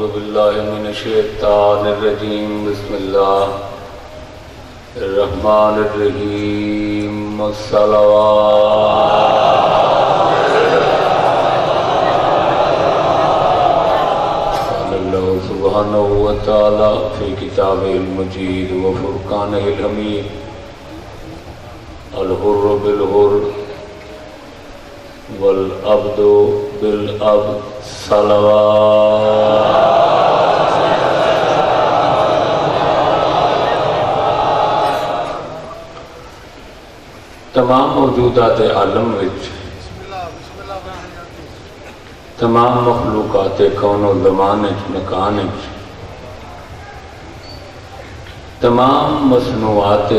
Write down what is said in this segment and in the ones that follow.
أعوذ بالله من الشيطان الرجيم بسم الله الرحمن الرحيم الصلوات قال الله سبحانه وتعالى في كتابه المجيد وفرقانه الحميد الحر بالحر والعبد بالعبد صلوات تمام موجودات عالم وچ تمام مخلوقات کون و زمان وچ مکان وچ تمام مصنوعات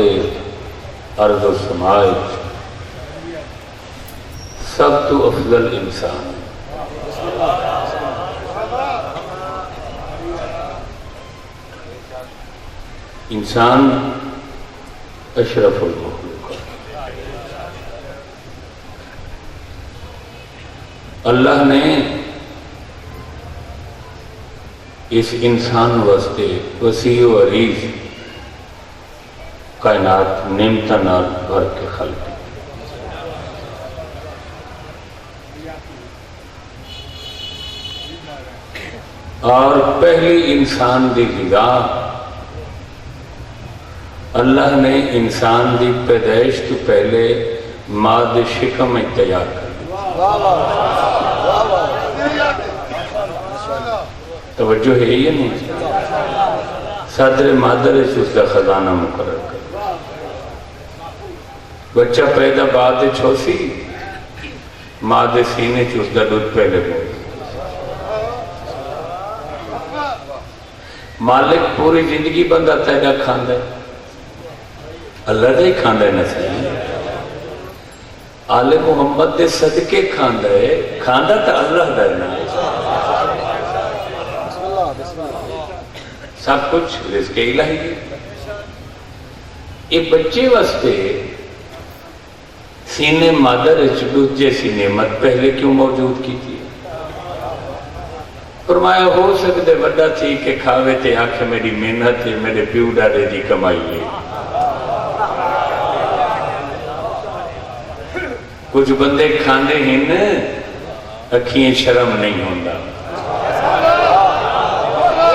ارض و سماء وچ سب تو افضل انسان انسان اشرف المخلوق اللہ نے اس انسان واسطے وسیع و عریض کائنات نعمتاں نال بھر کے خلق کی اور پہلی انسان دی غذا اللہ نے انسان دی پیدائش تو پہلے ماں دے شکم میں تیار کر دی توجہ ہے یہ نہیں صدر مادر اس کا خزانہ مقرر کر بچہ پیدا بعد چھوسی ماں دے سینے چ اس کا دودھ پہلے بول مالک پوری زندگی بندہ تیرا کھاندہ ہے اللہ دا ہی کھاندہ ہے نہ صحیح آل محمد دے صدقے کھاندہ ہے کھاندہ تا اللہ درنا ہے سب کچھ رزق الہی ہے یہ بچے واسطے سینے مادر اچھلوت جیسی نعمت پہلے کیوں موجود کی تھی فرمایا ہو سکتے وڈا تھی کہ کھاوے تے آنکھ میری محنت ہے میرے پیو ڈاڑے دی کمائی ہے کچھ بندے کھاندے ہیں نا اکھیں شرم نہیں ہوندہ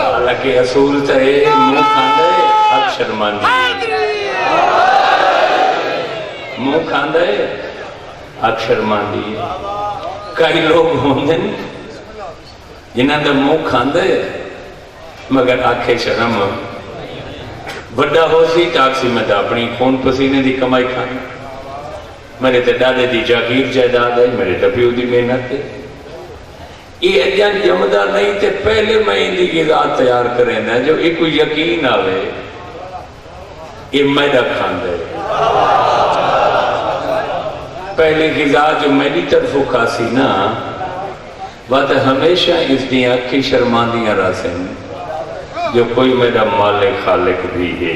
حالانکہ اصول تا ہے منہ کھاندے حق شرماندی منہ کھاندے حق شرماندی کئی لوگ ہوندے جنہاں دا منہ کھاندے مگر آنکھیں شرم بڑا ہو سی ٹاکسی میں دا اپنی خون پسینے دی کمائی کھانا میرے تے دادے دی جاگیر جائیداد ہے میرے ڈبیو دی محنت ہے یہ اجان جمدہ نہیں تے پہلے میں ان دی غذا تیار کریں نا جو ایک یقین آوے یہ میدہ کھاندے پہلے غذا جو میری طرف کھاسی نا بات ہمیشہ اس دی آنکھی شرماندیاں راسیں جو کوئی میرا مالک خالق بھی ہے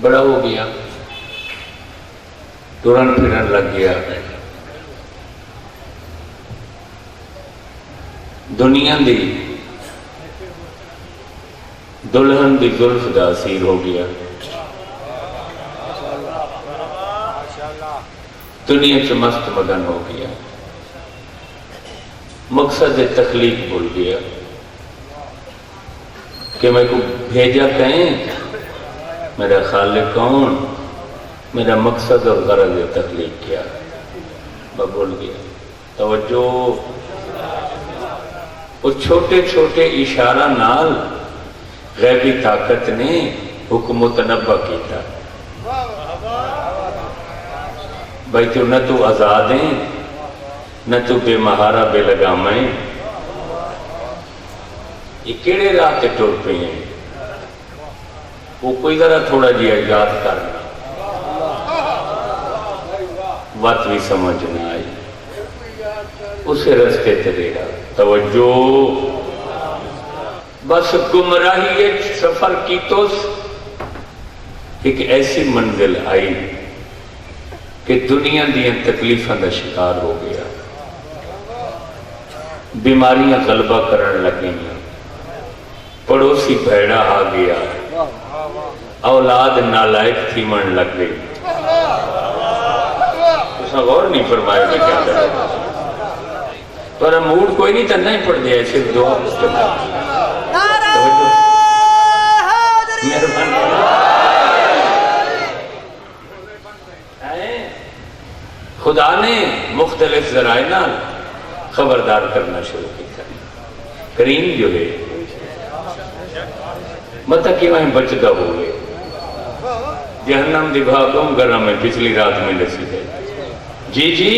بڑا ہو گیا تورن پھرن لگ گیا دنیا دی دلہن دی زلف دا اسیر ہو گیا دنیا سے مست مگن ہو گیا مقصد تخلیق بھول گیا کہ میں کو بھیجا کہیں میرا خالق کون میرا مقصد اور غرض تخلیق کیا میں بھول گیا توجہ اس چھوٹے چھوٹے اشارہ نال غیبی طاقت نے حکم متنبع کیتا بھائی تو نہ تو آزاد ہیں نہ تو بے مہارا بے لگامیں یہ کیڑے راہ تے ٹر پہ ہیں وہ کوئی ذرا تھوڑا جی یاد کرنا بات بھی سمجھ نہ آئی اسے رستے تیرے گا توجہ بس گمراہی سفر کی تو ایک ایسی منزل آئی کہ دنیا دیا تکلیفوں کا شکار ہو گیا بیماریاں غلبہ کرن لگیں، پڑوسی بھیڑا آ گیا، اولاد نالائق تھی من لگ گئی۔ اس نے غور نہیں فرمایا میں کیا کرے، پر موڈ کوئی نہیں تنہا ہی پڑ دیا، صرف دعا خدا نے مختلف ذرائع نال خبردار کرنا شروع کیا۔ کریم جو ہے مطلب کہ وہیں بچتا ہوئے جہنم دی بھاگوں گرم میں پچھلی رات میں لسی ہے، جی جی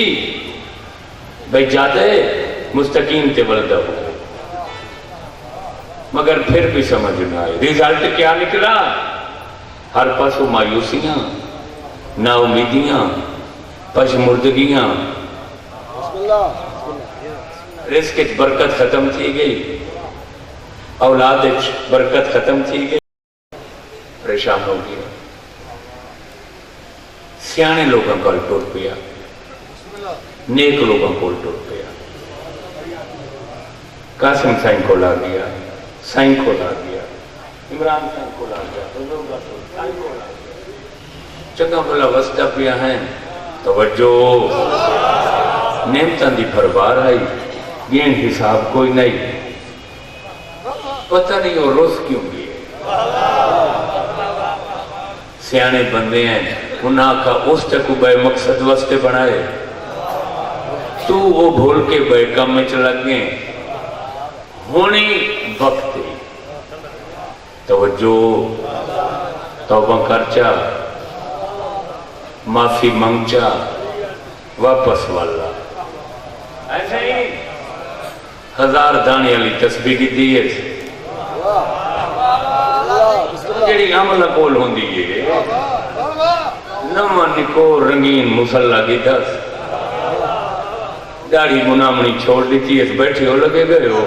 بھائی جاتے مستقیم تے ولدہ ہوئے، مگر پھر بھی سمجھ نہ آئے۔ ریزلٹ کیا نکلا؟ ہر پاسوں مایوسیاں، نا امیدیاں، پشمردگیاں، رزق برکت ختم تھی گئی، اولاد برکت ختم تھی گئی، پریشان ہو گیا۔ سیانے لوگوں کو ٹوٹ پیا، نیک لوگوں کو ٹوٹ پیا۔ قاسم سائن کو لا گیا، سائن کو لا گیا، عمران سائن کو لا گیا، بزرگا سائن کو لا گیا۔ چنگا بھلا وسطہ پیا ہیں، توجہ نعمتاں دی بھربار آئی، گین حساب کوئی نہیں، پتہ نہیں وہ روز کیوں گئے۔ سیانے بندے ہیں، انہاں کا اس تکو بے مقصد وستے بنائے، تو وہ بھول کے بے کام میں چلگ گئے۔ ہونی وقت توجہ، توبہ کرچا، معافی منگچا، واپس والا۔ ایسے ہی 1000 دانے علی تسبیح کی دیئے جیڑی عمل قول ہوں دیئے، نمان نکو رنگین مسلح کی دس، داڑھی منامنی چھوڑ دیتی ہے، بیٹھے ہو لگے گئے ہو۔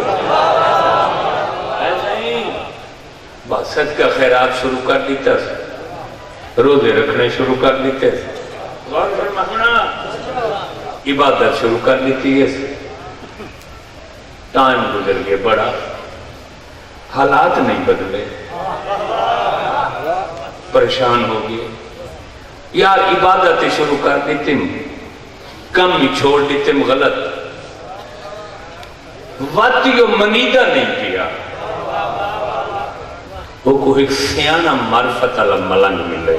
ایسے ہی بس صدقہ خیرات شروع کر دیتا، روزے رکھنے شروع کر دیتے، غور فرمانا عبادت شروع کر دیتی ہے۔ ٹائم گزر گئے، بڑا حالات نہیں بدلے، پریشان ہو گئے۔ یار عبادت شروع کر دیتے، کم ہی چھوڑ دیتے، غلط واتیو منیدہ نہیں کیا۔ وہ کو ایک سیانہ معرفت علم ملنگ ملے،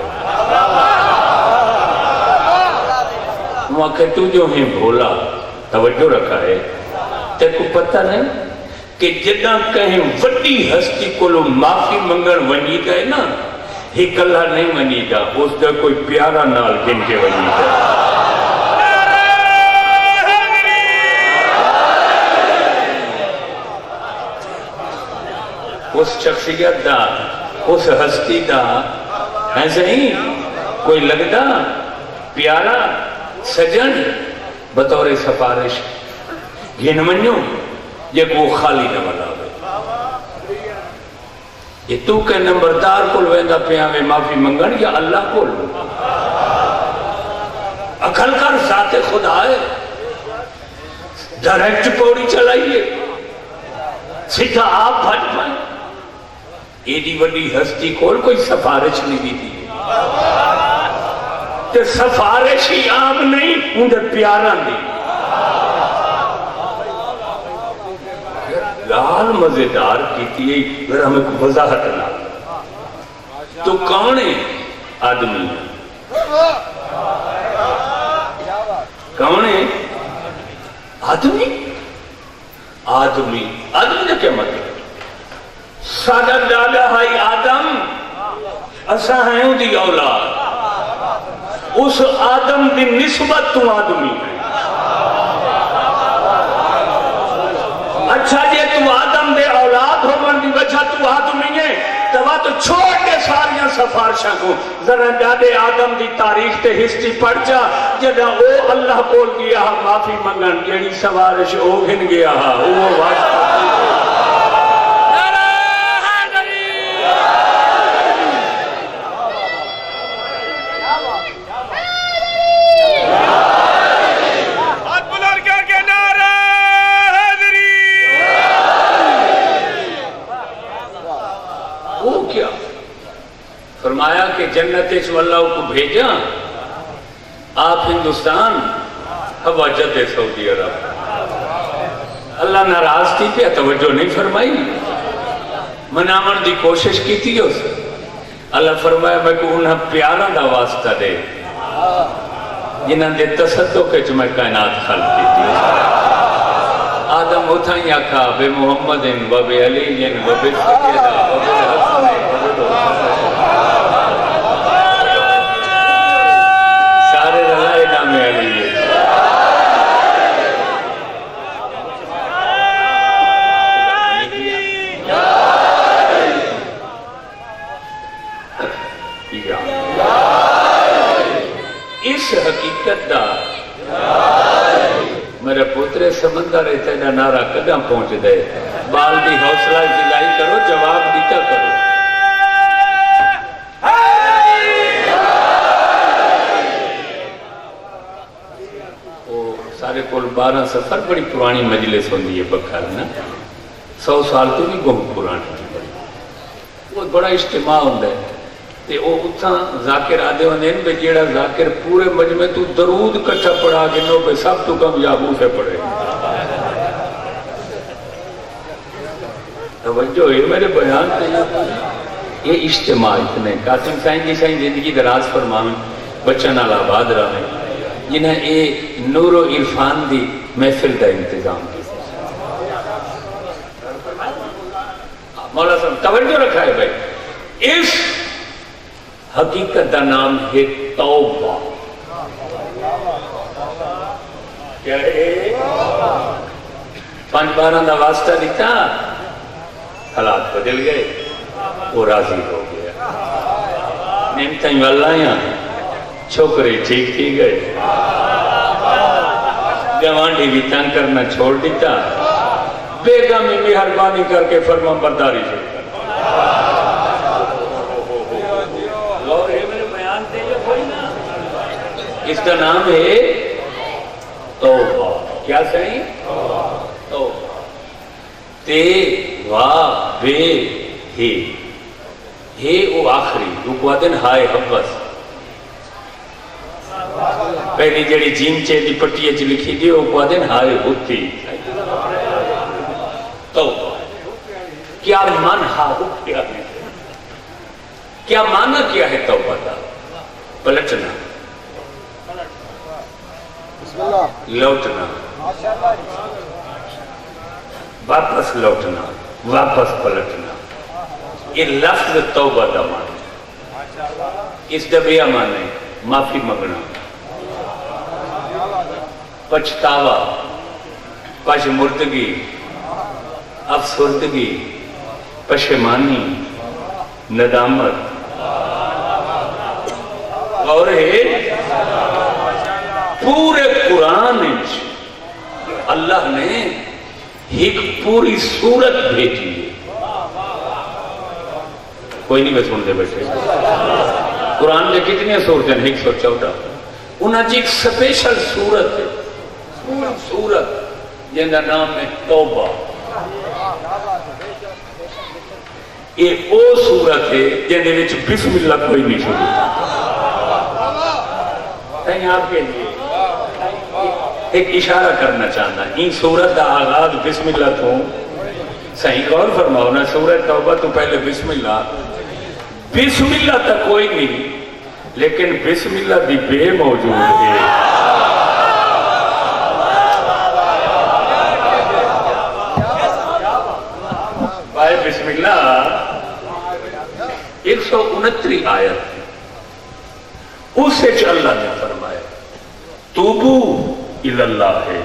وہاں کہ تو جو ہیں بھولا، توجہ رکھا ہے، تے کو پتہ نہیں کہ جدہ کہیں وڈی ہستی کو لو معافی منگن ونی گئے نا، ایک اللہ نہیں ونی گا، اس دا کوئی پیارا نال گن کے ونی گا۔ اس شخصیت دا، اس ہستی دا، ایسے ہی کوئی لگتا پیارا سجن بطور سفارش گھن منیوں یہ وہ خالی نہ ملا ہوئے۔ یہ تو کہ نمبردار کو لویندہ پیاں میں معافی منگن یا اللہ کو لو؟ اکھل کر ذات خدا ہے، ڈائریکٹ پوڑی چلائیے، سیدھا آپ بھج پائیں۔ ایڈی وڈی ہستی کول کوئی سفارش نہیں دی دی، تے سفارش ہی عام نہیں، انہیں پیارا نہیں۔ لال مزیدار کیتی ہے، اگر ہمیں کو وضاحت نہ تو کون ہے؟ آدمی کون ہے؟ آدمی آدمی آدمی نے کیا مطلب؟ سادہ دادا ہائی آدم، اسا ہیں ان دی اولاد، اس آدم دی نسبت تو آدمی ہے۔ اچھا جے تو آدم دے اولاد ہو من دی وجہ تو آدمی ہے، تبا تو چھوڑ کے ساریاں سفارشاں کو ذرا جادے آدم دی تاریخ تے ہسٹری پڑھ جا، جدہ او اللہ بول گیا معافی منگن، جیڑی سفارش او گھن گیا وہ واسطہ۔ بلند کر کے نعرہ حیدری جنت اللہ کو بھیجا، آپ ہندوستان ہوا جد سعودی عرب۔ اللہ ناراض تھی پہ توجہ نہیں فرمائی، منامن دی کوشش کی تھی اس۔ اللہ فرمایا میں کو انہاں پیارا دا واسطہ دے جنہاں دے تصدق کے میں کائنات خلق کی تھی۔ آدم اتھاں یا کہا بے محمد و بے علی و بے سکیدہ و بے حسن و بے سارے رلائے نام علی۔ اس حقیقت دا میرے پوترے سمندر رہتا ہے نعرہ قدم پہنچ دے، بال دی حوصلہ افزائی کرو، جواب دیتا کرو۔ وہ سارے کول 12 سفر بڑی پرانی مجلس ہوندی ہے بکھر نا، 100 سال تو بھی گم پرانی، وہ بڑا اجتماع ہوندہ ہے۔ تے او اتھاں ذاکر آدھے ہوندے ہیں، جیڑا ذاکر پورے مجمع تو درود کٹھا پڑھا گنو پہ سب تو کامیاب اسے پڑھے۔ توجہ ہے میرے بیان پہ، یہ اجتماع اتنے قاسم سائن جی سائن زندگی دراز فرماویں، بچن آل آباد رہے جنہیں اے نور و عرفان دی محفل دا انتظام کی۔ مولا صاحب توجہ رکھا ہے بھائی، اس حقیقت دا نام ہے توبہ۔ کیا ہے؟ 5 12 دا واسطہ دیتا، حالات بدل گئے، وہ راضی ہو گیا، نعمتیں واللہ چھوکرے ٹھیک تھی گئے، جوانڈی بھی تنگ کرنا چھوڑ دیتا، بیگم میں مہربانی کر کے فرما برداری شروع کر۔ اس کا نام ہے توبہ۔ کیا صحیح؟ توبہ۔ تے وا بے ہے وہ آخری رکوا دن ہائے حبس، پہلی جڑی جیم چے دی پٹی اچ لکھی دی رکوا دن ہائے ہوتی۔ توبہ کیا من ہا کیا ہے؟ کیا معنی کیا ہے توبہ دا؟ پلٹنا، لوٹنا، واپس لوٹنا، واپس پلٹنا، یہ لفظ توبہ دا معنی۔ اس دا بیا معنی معافی مانگنا، پچھتاوا، پشمردگی، افسردگی، پشیمانی، ندامت۔ اور پورے قرآن اللہ نے ایک پوری سورت بھیجی ہے۔ کوئی نہیں میں سن دے بیٹھے، قرآن میں کتنے سورتیں ہیں؟ 114۔ انہاں جی ایک سپیشل سورت ہے، پوری سورت جن کا نام ہے توبہ۔ یہ او سورت ہے جن دے وچ بسم اللہ کوئی نہیں شروع۔ کہیں آپ کے لیے ایک اشارہ کرنا چاہتا ہے، این سورت دا آغاز بسم اللہ تو صحیح غور فرماؤ نا، سورت توبہ تو پہلے بسم اللہ تک کوئی نہیں، لیکن بسم اللہ دی بے موجود ہے۔ بھائی بسم اللہ 169 آیت اس سے اللہ نے فرمایا توبو اللہ ہے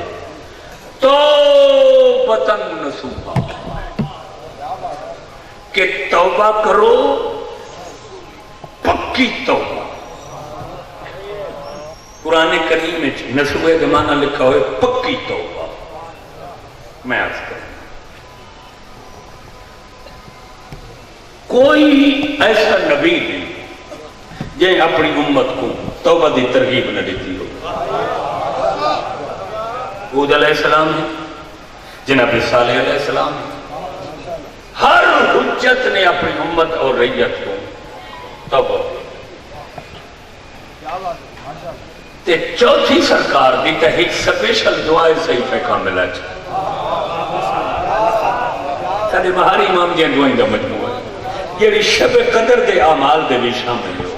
توبۃ نصوحا، کہ توبہ کرو پکی توبہ۔ قرآن کریم میں نصوحے کا معنی لکھا ہوئے پکی توبہ۔ میں عرض کروں کوئی ایسا نبی نہیں جن اپنی امت کو توبہ دی ترغیب نہ دیتی ہو۔ ہود علیہ السلام ہے، جناب صالح علیہ السلام ہے، ہر حجت نے اپنی امت اور رعیت کو توبہ دی۔ تے چوتھی سرکار دی تے ایک سپیشل دعائے صحیح پہ کاملہ چھا سارے بہاری امام دیا دعائیں دا مجموعہ یہ شب قدر دے اعمال دے بھی شامل ہو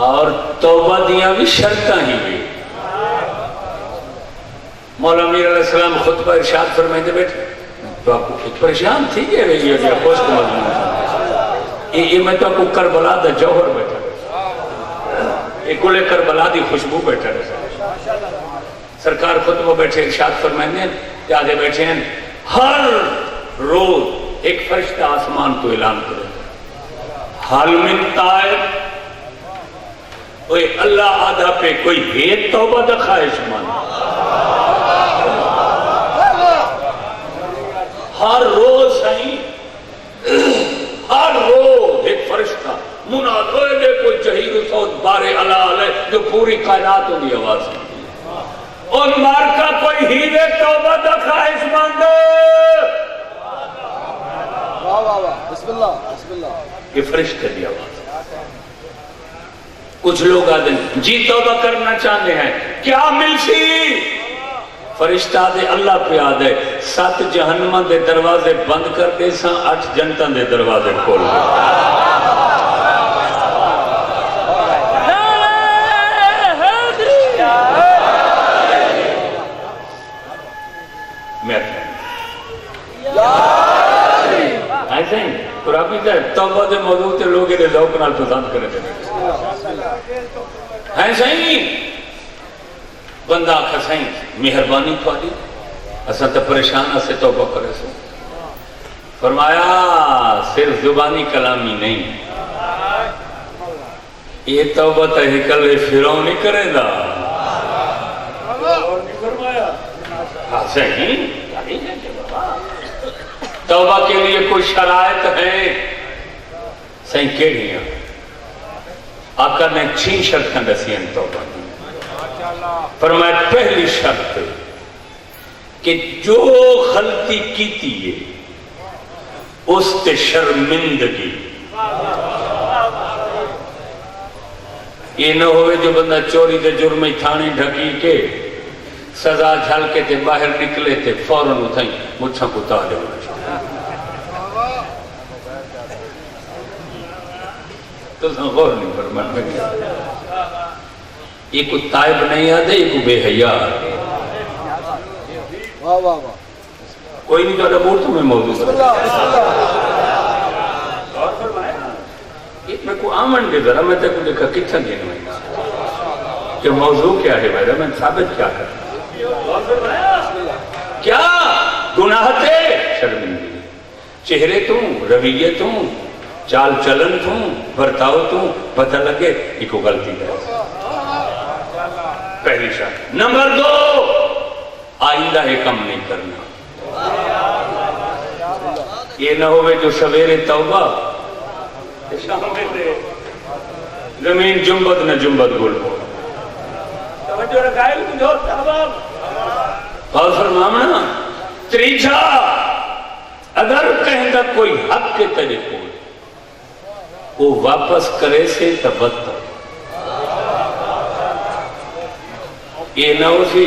اور توبہ دیا بھی شرطہ ہی ہوئی مولا امیر علیہ السلام خطبہ ارشاد فرمائیں دے بیٹھے تو آپ کو خود پریشان تھی یہ رہی ہے خوش کو مضمون یہ میں تو آپ کو کربلا دا جوہر بیٹھا ایک گلے کربلا دی خوشبو بیٹھا رہا سرکار خطبہ بیٹھے ارشاد فرمائیں دے جادے بیٹھے ہیں ہر روز ایک فرشتہ آسمان کو اعلان کرے حال من تائب کوئی اللہ آدھا پہ کوئی ہے توبہ دا خواہش مان ہر روز سائیں ہر روز ایک فرشتہ مناد ہوئے دے کوئی جہیر صوت بارے اللہ علیہ جو پوری کائنات ہو دی آواز ہے اور مار کا کوئی ہی دے توبہ دا خواہش مان دے بسم اللہ یہ فرشتہ دی آواز کچھ لوگ آدھے جی توبہ کرنا چاہتے ہیں کیا ملسی فرشتہ دے اللہ پہ آدھے 7 جہنمہ دے دروازے بند کر دے ساں 8 جنتاں دے دروازے کھول دے ایسے ہی قرآبی کہا توبہ دے موضوع تے لوگ انہیں ذوق نال پسند کرے دے ایسے ہی بندہ آکھا سائیں مہربانی تھوڑی اساں تے پریشان اسے توبہ کرے سو فرمایا صرف زبانی کلامی نہیں یہ توبہ تے ہکل فرعون نہیں کرے دا صحیح توبہ کے لیے کوئی شرائط ہے صحیح کہڑی ہیں آقا نے 6 شرطیں دسیں توبہ کی فرمایا پہلی شرط کہ جو غلطی کیتی ہے اس تے شرمندگی یہ نہ ہوئے جو بندہ چوری دے جرمی تھانے ڈھکی کے سزا جھل کے تے باہر نکلے تے فوراً اٹھائیں مجھا کو تالے ہونا چاہتا تو غور نہیں فرمان میں گیا یہ کوئی تائب نہیں آدھے یہ کوئی بے حیاء آدھے کوئی نہیں جو مور تمہیں موضوع میں کو آمن دے ذرا میں تے کو دیکھا کتھا دین میں کہ موضوع کیا ہے بھائی میں ثابت کیا کرتا کیا گناہ تھے شرمندگی چہرے توں رویے توں چال چلن توں برتاؤ توں پتہ لگے یہ کو غلطی ہے پہلی شرط نمبر 2 آئندہ یہ کم نہیں کرنا یہ نہ ہوئے جو سویرے توبہ زمین جنبت نہ جنبت گل ہو توجہ رکھائے جو صحباب اور فرمانا تریجا اگر کہیں گا کوئی حق کے طریقوں وہ واپس کرے سے تبتہ یہ نہ ہو سی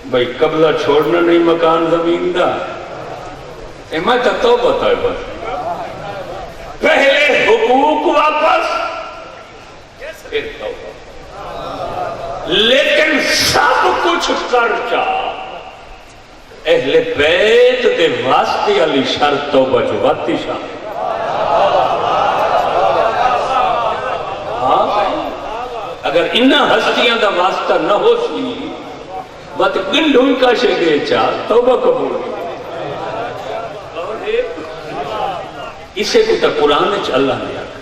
بھئی قبضہ چھوڑنا نہیں مکان زمین دا میں تو بتائے بس پہلے حقوق واپس پھر توبہ لیکن سب کچھ کر چاہ اہل بیت دے واسطے علی شرط توبہ جو واتی شامل اگر انہا ہستیاں دا واسطہ نہ ہو سی بات گنڈھون کا شکے چاہ توبہ قبول اسے کو تا قرآن اچھ اللہ نے آکھا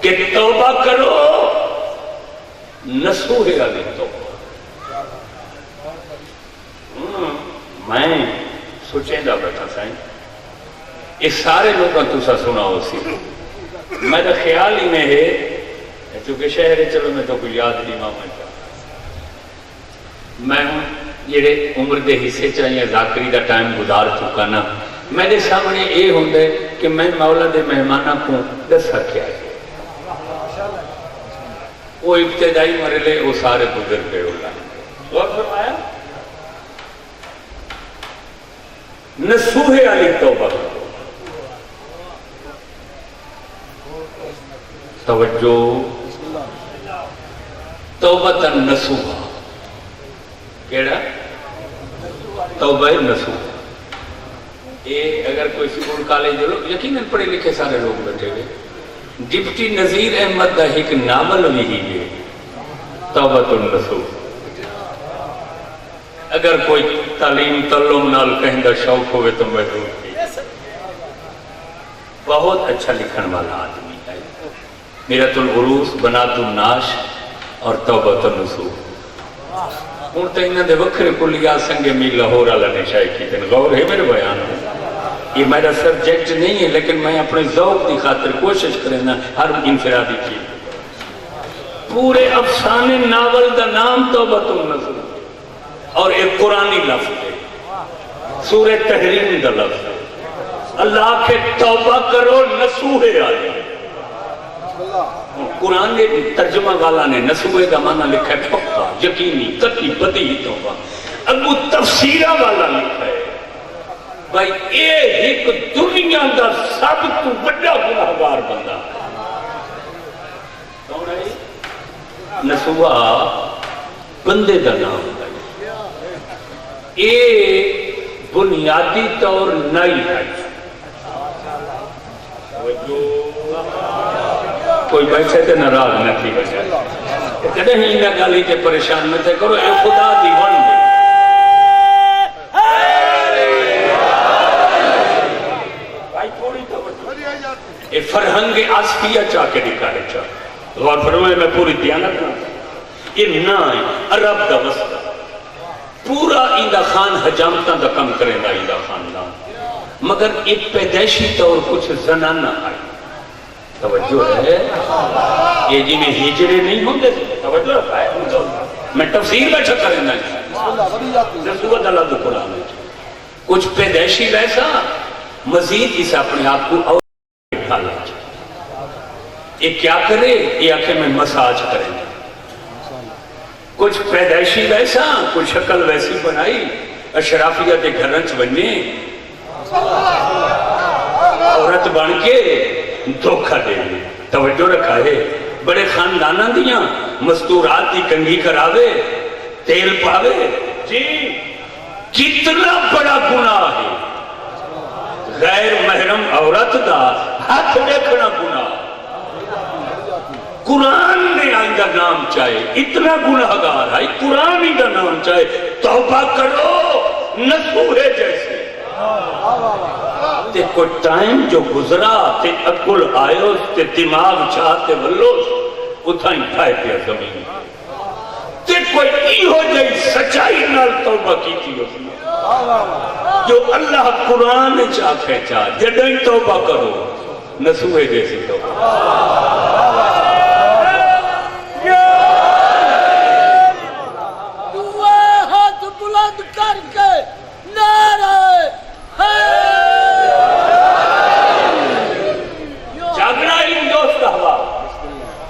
کہ توبہ کرو نسوہ علی توبہ میں سوچیں دا بیٹھا سائیں اس سارے لوگوں تو سا سنا ہو سی میرا خیال ہی میں ہے چونکہ شہر چلو میں تو کوئی یاد نہیں ماما چاہ میں ہوں یہ عمر دے حصے چاہیے ذاکری دا ٹائم گزار چکا نا میرے سامنے یہ ہوں دے کہ میں مولا دے مہمانہ کو دس کیا ہے وہ ابتدائی مرحلے وہ سارے گزر گئے اللہ غور فرمایا نصوح علی توبہ توجہ توبۃ النصوح کیڑا توبہ نصوح یہ اگر کوئی سکول کالج جو لوگ یقیناً پڑھے لکھے سارے لوگ بیٹھے ہوئے ڈپٹی نذیر احمد کا ایک ناول بھی ہے توبۃ النصوح اگر کوئی تعلیم تعلم نال کہیں دا شوق ہوئے تو محدود کی بہت اچھا لکھن والا آدمی ہے میرۃ العروس بنات الناش اور توبۃ النصوح ہوں تو انہوں نے وکھرے کلیات سنگے می لاہور والا نے شائع کی تھے غور ہے میرے بیان یہ میرا سبجیکٹ نہیں ہے لیکن میں اپنے ذوق کی خاطر کوشش کرنا ہر انفرادی کی پورے افسانے ناول دا نام توبۃ النصوح اور ایک قرآنی لفظ ہے سورہ تحریم دا لفظ ہے اللہ کے توبہ کرو نصوح آئے قرآن نے ترجمہ والا نے نصوح کا معنی لکھا ہے پکا یقینی قطعی بدیہی توبہ ابو تفسیرہ والا لکھا ہے بھائی اے ایک دنیا دا سب تو بڑا گناہگار بندہ کون ہے نصوح بندے دا نام ہے اے بنیادی طور نئی ہے کوئی بیٹھے تھے ناراض نہ تھی بچے کدے ہی نہ گالی کے پریشان میں تھے کرو اے خدا دی ون دے اے فرہنگ آسفیہ چاہ کے دکھائے چاہ غور فرمائے میں پوری دیانت نہ یہ نہ ہے عرب دا وسطہ پورا ایندہ خان حجامتاں دا کم کریں دا ایندہ خاندان مگر ایک پیدائشی طور کچھ زنانہ آئی توجہ ہے یہ جی میں ہجرے نہیں ہوندے توجہ رکھا ہے میں تفسیر بیٹھا کریں دا نصوح اللہ دا قرآن ہے کچھ پیدائشی ویسا مزید اس اپنے آپ کو اور ڈھالا یہ کیا کرے یہ آنکھیں میں مساج کریں گے کچھ پیدائشی ویسا کچھ شکل ویسی بنائی اشرافیت گھرنچ بننے عورت بن کے دھوکہ دے گی توجہ رکھا ہے بڑے خاندانہ دیاں مستورات دی کنگھی کراوے تیل پاوے جی کتنا بڑا گناہ ہے غیر محرم عورت دا ہاتھ دیکھنا گناہ قرآن نے آئندہ نام چاہے اتنا گناہگار ہے قرآن ہی دا نام چاہے توبہ کرو نصوح جیسے تے کوئی ٹائم جو گزرا تے اکل آئیوس تے دماغ چاہتے ولوس اتھائیں کھائے پیا زمین تے کوئی ای ہو جائے سچائی نال توبہ کی تھی اس میں جو اللہ قرآن چاہتے چاہ جڑیں توبہ کرو نصوح جیسی توبہ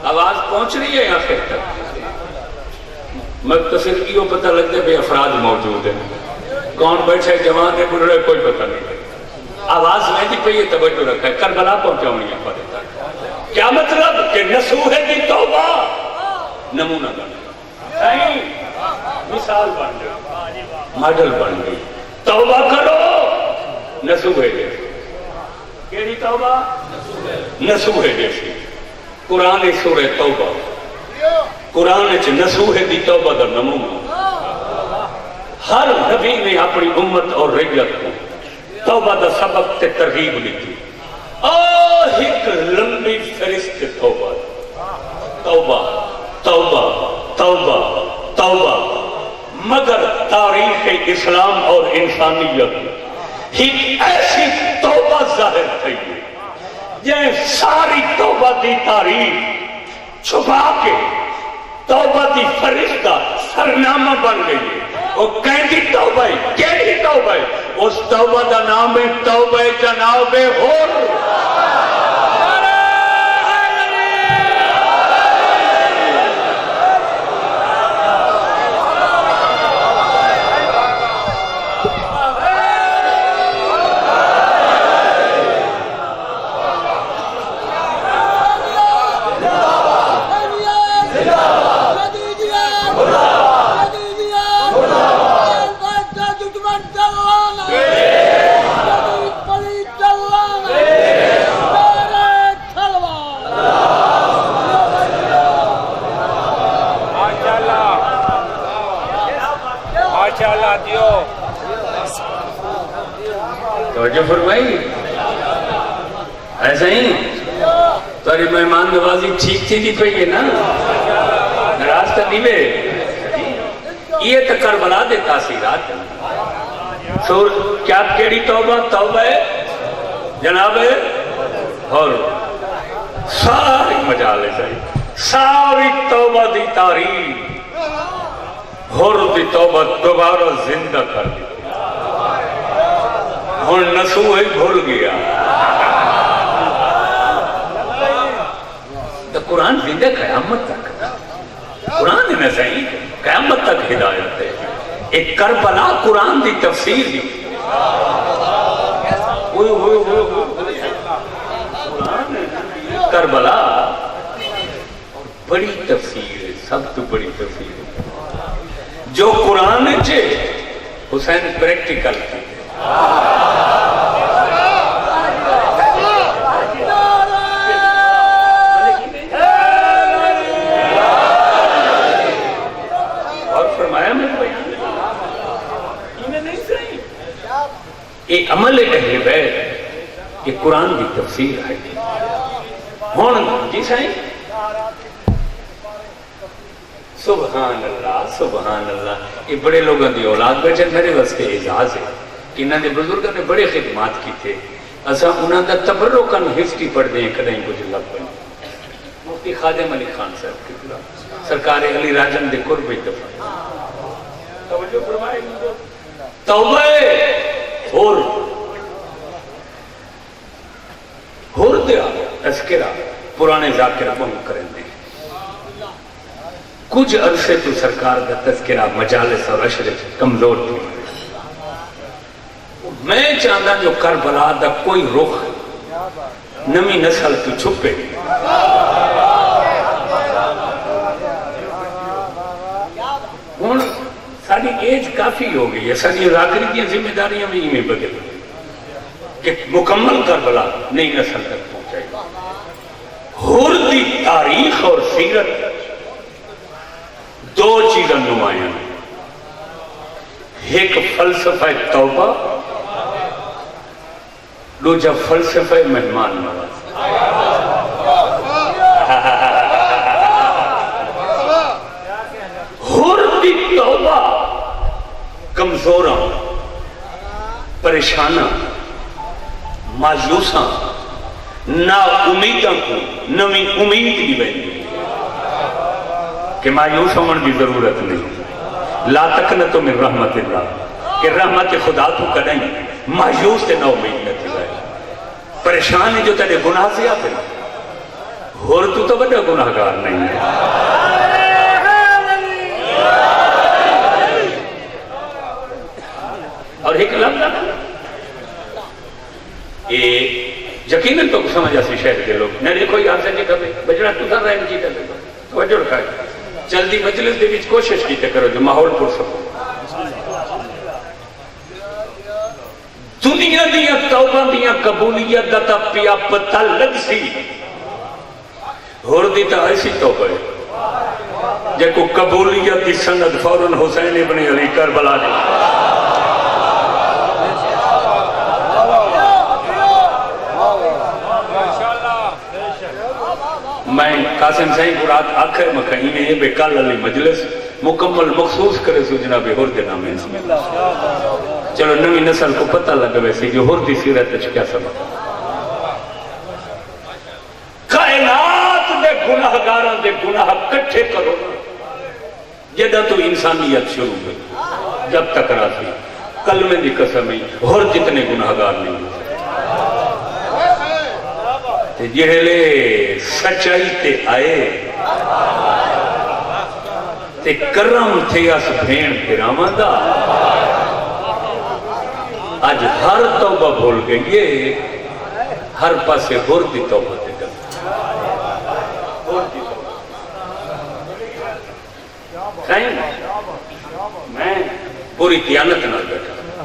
آواز پہنچ رہی ہے یہاں تک مختصر کیوں پتہ لگتے بے افراد موجود ہیں کون بیٹھے جوان ہے بڑھے کوئی پتہ نہیں آواز میں دی پہ یہ توجہ رکھا ہے کربلا پہنچاؤں نہیں پڑے کیا مطلب کہ نصوح دی توبہ نمونہ بن گئی مثال بن گئی ماڈل بن گئی توبہ کرو نصوح جیسی کیڑی توبہ نصوح جیسی قرآن سورہ توبہ قرآن نصوح دی توبہ دا نمونہ ہر نبی نے اپنی امت اور رعیت کو توبہ دا سبق تے ترغیب لکھی ایک لمبی فہرست توبہ توبہ توبہ توبہ توبہ مگر تاریخ اسلام اور انسانیت ایک ایسی توبہ ظاہر تھی یہ ساری توبہ دی تاریخ چھپا کے توبہ دی فرشتہ سرنامہ بن گئی ہے وہ کہتی توبہ ہے کہتی توبہ ہے اس توبہ دا نام ہے توبہ جناب حر ماشاءاللہ دیو توجہ فرمائی ایسا ہی تاری مہمان نوازی ٹھیک تھی دی پئی ہے نا نراز تا دیوے یہ تو کربلا دے تاثیرات سور کیا کیڑی توبہ توبہ ہے جناب ہے اور ساری مجالے چاہیے ساری توبہ دی تاریخ ہور دی توبہ دوبارہ زندہ کر دی ہون نسو ہی بھول گیا تو قرآن زندہ قیامت تک قرآن میں صحیح قیامت تک ہدایت ہے ایک کربلا قرآن دی تفسیر دی کربلا بڑی تفسیر ہے سب تو بڑی تفسیر ہے جو قرآن ہے حسین پریکٹیکل کی یہ عمل اہل بیت یہ قرآن کی تفسیر ہے ہون جی سائیں سبحان اللہ یہ بڑے لوگوں کی اولاد بیٹھے میرے واسطے اعزاز ہے کہ انہوں نے بزرگوں نے بڑے خدمات کی تھے اسا انہوں کا تبرکن ہسٹری پڑھ دیں کدیں کچھ لگ پڑیں مفتی خادم علی خان صاحب کی پورا سرکار علی راجن دے قرب دفعہ توجہ فرمائے توبہ ہور دیا تذکرہ پرانے ذاکرہ بہم کریں دیں کچھ عرصے تو سرکار کا تذکرہ مجالس اور عشر کمزور تھی میں چاہتا جو کربلا دا کوئی رخ نمی نسل تو چھپے ہون ساری ایج کافی ہو گئی ہے ساری راکری کی ذمہ داریاں میں ہی میں بدل کہ مکمل کربلا نئی نسل تک پہنچائے ہور دی تاریخ اور سیرت دو چیزیں نمایاں ایک فلسفہ توبہ دوجا فلسفہ مہمان نواز ہور دی توبہ کمزوراں پریشاناں مایوساں نا امیداں کو نمی امید کی بہنی کہ مایوس ہونے کی ضرورت نہیں لا تقنطوا من رحمت اللہ کہ رحمت خدا تو کریں مایوس سے نہ امید نہ تھی جائے پریشان ہے جو تیرے گناہ سے آتے اور تو بڑا گناہگار نہیں ہے اور ایک لفظ یقیناً تو سمجھ آسی شہر کے لوگ نہ دیکھو یہاں سے نہیں کرتے بجرہ تو تھا رہن کی کرتے توجہ رکھا ہے جلدی مجلس دے وچ کوشش کیتے کرو جو ماحول پر سکو دنیا دیا توبہ دیا قبولیت دا پیا پتہ لگ سی ہور دی تا ایسی توبہ ہے جے کو قبولیت دی سند فوراً حسین ابن علی کربلا دی میں قاسم صاحب برات آخر مکہی میں بے کال علی مجلس مکمل مخصوص کرے سو جناب ہور دے نامے چلو نوی نسل کو پتہ لگا ویسے جو ہور دی سیرت اچھ کیا سبب کائنات دے گناہگاران دے گناہ کٹھے کرو جدہ تو انسانیت شروع ہوئی جب تک راتی کلمے دی قسم ہی ہور جتنے گناہگار نہیں ہوئے جہلے سچائی تے آئے تے کرم تھے اس بھین پھراواں دا آج ہر توبہ بھول گئی ہر پاسے ہور دی توبہ تے گل میں پوری دیانت نہ بیٹھا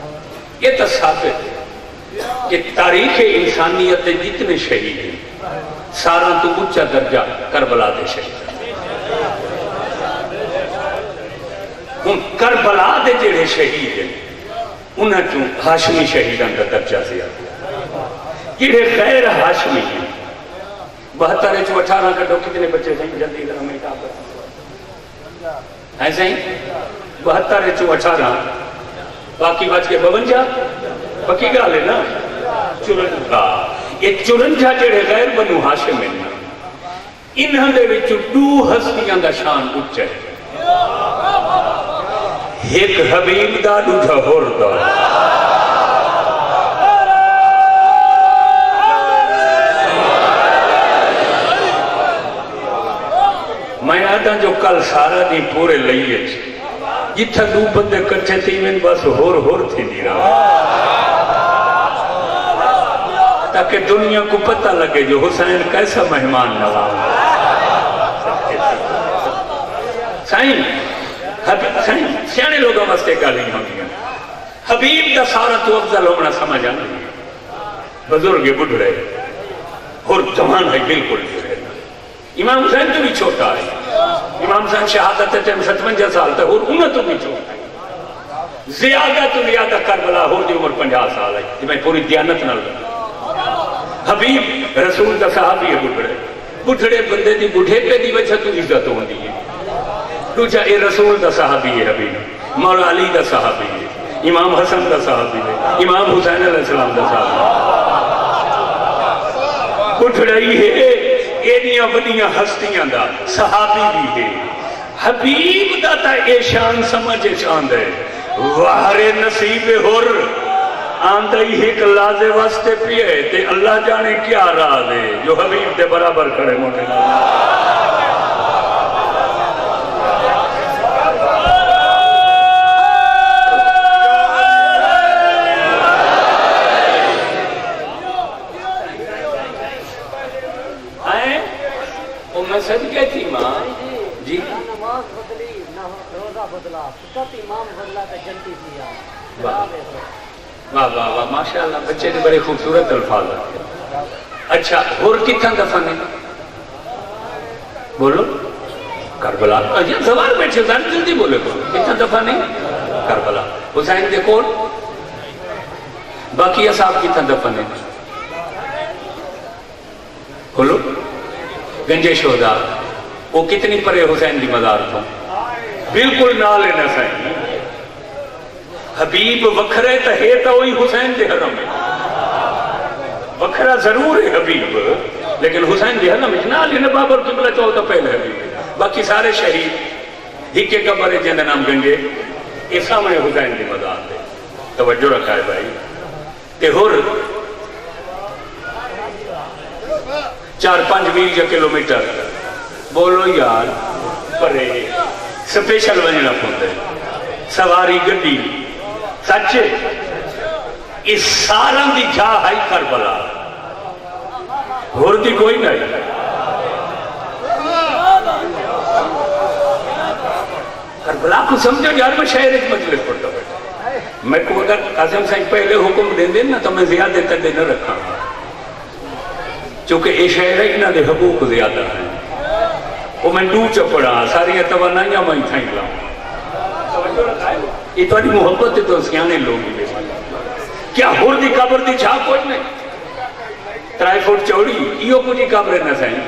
یہ تو ثابت ہے کہ تاریخ انسانیت جتنے شہید ہیں سارا تو اچھا درجہ کربلا دے شہید ہوں کربلا دے جڑے شہید ہیں انہاں چوں ہاشمی شہیدان کا درجہ زیادہ، جڑے غیر ہاشمی ہیں 72 چوں 18 کٹو کتنے بچے ہیں جلدی ذرا میں کہا ایسے ہی 72 چوں 18 باقی بچ کے 52 پکی گال ہے نا 54 یہ 54 جڑے غیر بنو ہاشم ہیں انہاں دے وچوں دو ہستیاں دا شان اچا ہے، ایک حبیب دا دوجا ہور دا۔ میں آدھا جو کل سارا دی پورے لئیے جتھا دو بندے کٹھے تھی میں بس ہور تھی دی رہا تاکہ دنیا کو پتہ لگے جو حسین کیسا مہمان نواز سائن سیانے لوگوں واسطے گالی ہوتی ہیں حبیب دا سارا تو افضل ہونا سمجھ آنا بزرگ بڑھڑے اور جوان ہے بالکل جو ہے امام حسین تو بھی چھوٹا ہے، امام حسین شہادت ٹائم 57 سال تھا اور انہوں تو بھی چھوٹا ہے، زیادہ تو زیادہ کربلا ہو دی عمر 50 سال ہے، یہ میں پوری دیانت نہ لگا۔ حبیب رسول دا صحابی ہے بڑھڑے بندے دی بڑھے پہ دی وجہ تو عزت ہوندی ہے، دوجہ اے رسول دا صحابی ہے حبیب، مولا علی دا صحابی ہے، امام حسن دا صحابی ہے، امام حسین علیہ السلام دا صحابی ہے، بڑھڑائی ہے ایڈیاں بنیاں ہستیاں دا صحابی بھی ہے، حبیب دا تا اے شان سمجھے چاند ہے، وہرے نصیب ہور آندھائی ایک لازے واسطے پیئے تے اللہ جانے کیا راہ دے جو حبیب دے برابر کھڑے موٹے میں صدقے تھی ماں جی نماز بدلی نہ روزہ بدلا فقط امام بدلا کا جنتی دیا۔ واہ واہ واہ ماشاءاللہ بچے نے بڑے خوبصورت الفاظ ہیں۔ اچھا اور کتنا دفن ہے بولو کربلا زبان بیٹھے جلدی بولے کو کتنا دفن ہے کربلا حسین دے کول باقی اصحاب کتنا دفن ہے بولو گنجے شہداء وہ کتنی پرے حسین دی مزار تھا بالکل نالے نہ سائیں حبیب وکھرے تا ہے تا وہی حسین دے حرم ہے وکھرا ضرور ہے حبیب لیکن حسین دے حرم ہے نالے نہ بابر قبلہ چاہتا پہلے حبیب ہے باقی سارے شہید ہی کے قبر جن نام گنجے اس سامنے حسین دی مزار دے توجہ رکھا ہے بھائی تے ہور 4-5 میل یا کلومیٹر بولو یار پرے سپیشل بننا پہنتے سواری گڈی سچ اس سارا دی جا ہائی کربلا ہور دی کوئی نہیں کربلا کو سمجھو یار میں شہر ایک مجلس پڑھتا بیٹھا میں کو اگر قاسم صاحب پہلے حکم دیں دیں نا تو میں زیادہ تر نہ رکھا چونکہ یہ شہر ہے انہوں نے حقوق زیادہ ہیں وہ میں دو چپڑا ساری توانائیاں میں تھائیں گا یہ تو محبت ہے تو سیانے لوگ ہی کیا ہور دی قبر دی چھا کوئی نہیں 3 فٹ چوڑی یہ کچھ قبر نہ سائیں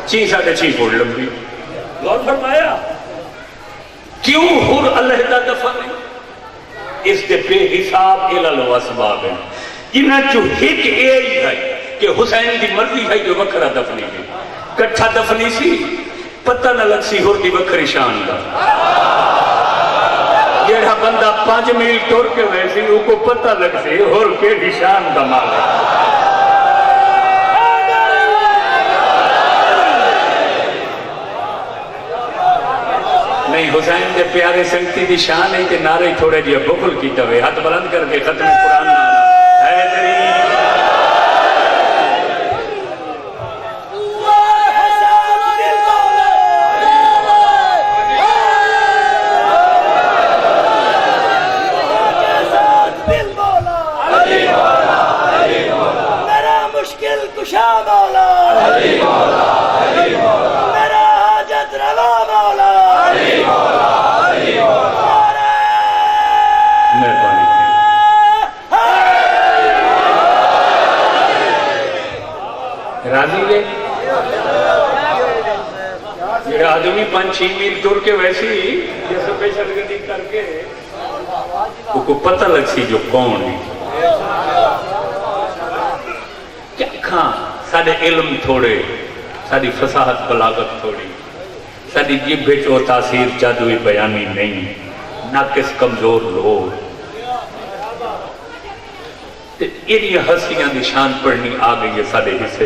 6.5 فٹ لمبی غور فرمایا کیوں ہور اللہ دا دفن ہے اس دے بے حساب علل و اسباب ہیں انہاں جو ایک ایئی ہے کہ حسین دی مرضی ہے جو وکھرا دفنی ہے کٹھا دفنی سی پتہ نہ لگ سی ہور دی وکھری شان دا جیڑا بندہ 5 میل ٹور کے ویسی وہ کو پتہ لگ سی ہور کے شان دا مال ہے نہیں حسین دے پیارے سنگتی دی شان ہے کہ نعرے تھوڑے دیا بخل کی توے ہاتھ بلند کر کے ختم قرآن نعرہ حیدری میرا حاجت روا مولا 5-6 میل ٹور کے ویسی یہ سپیشل گڈی کر کے کو پتہ لگ سی جو کون ہے کیا کھاں ساڑھے علم تھوڑے ساڑھی فصاحت بلاغت تھوڑی ساڑھی جب بچو تاثیر جادوی بیانی نہیں ناقص کمزور لوگ ایڈی ہستیاں دی شان پڑھنی آ گئی ہے ساڑھے حصے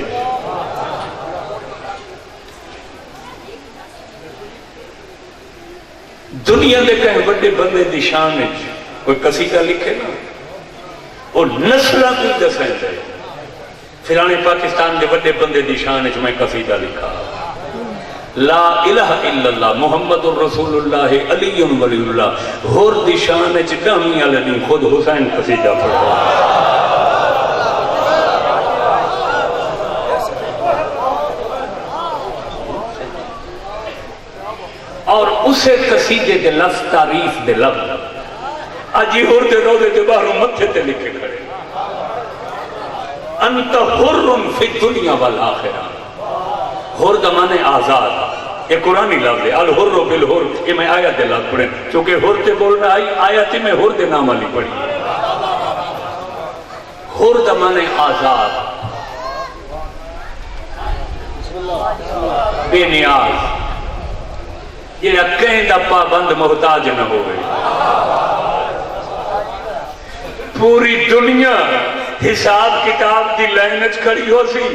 دنیا دے کہیں بڑے بندے دی شان ہے کوئی قصیدہ لکھے نا اور نسلہ کوئی دسائیں جائے فلانے پاکستان دے بڑے بندے دی شان ہے میں قصیدہ لکھا لا الہ الا اللہ محمد الرسول اللہ علی ولی اللہ ہور دی شان ہے ڈامی علی خود حسین قصیدہ پڑھا اور اسے قصیدے دے لفظ تعریف دے لفظ آجی ہور دے روزے دے باہروں متھے تے لکھے کھڑے انت حرم فی دنیا والآخرہ حر دا مانے آزاد یہ قرآنی لفظ ہے الحر بالحر یہ میں آیت دے لفظ پڑھیں چونکہ حر تے بولنا آئی آیتی میں حر دے نام علی پڑھی حر دا مانے آزاد بے نیاز یہ کہیں دا پابند محتاج نہ ہوئے پوری دنیا حساب کتاب دی لائنچ کھڑی ہو سی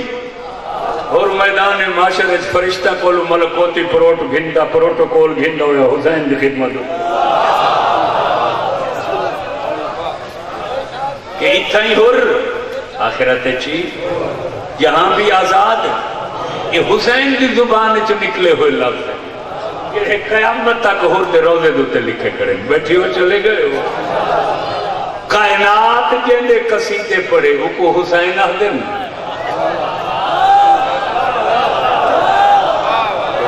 اور میدان معاشرے فرشتہ کول ملکوتی پروٹوکول گھنڈا ہویا حسین دی خدمت کہ اتنا ہی حر آخرت چیز یہاں بھی آزاد یہ حسین دی زبان چ نکلے ہوئے لفظ ہیں کہ قیامت تک حر دے روزے دوتے لکھے کریں بیٹھی ہو چلے گئے ہو کائنات جیندے قصیدے پڑھے وہ کو حسین آدم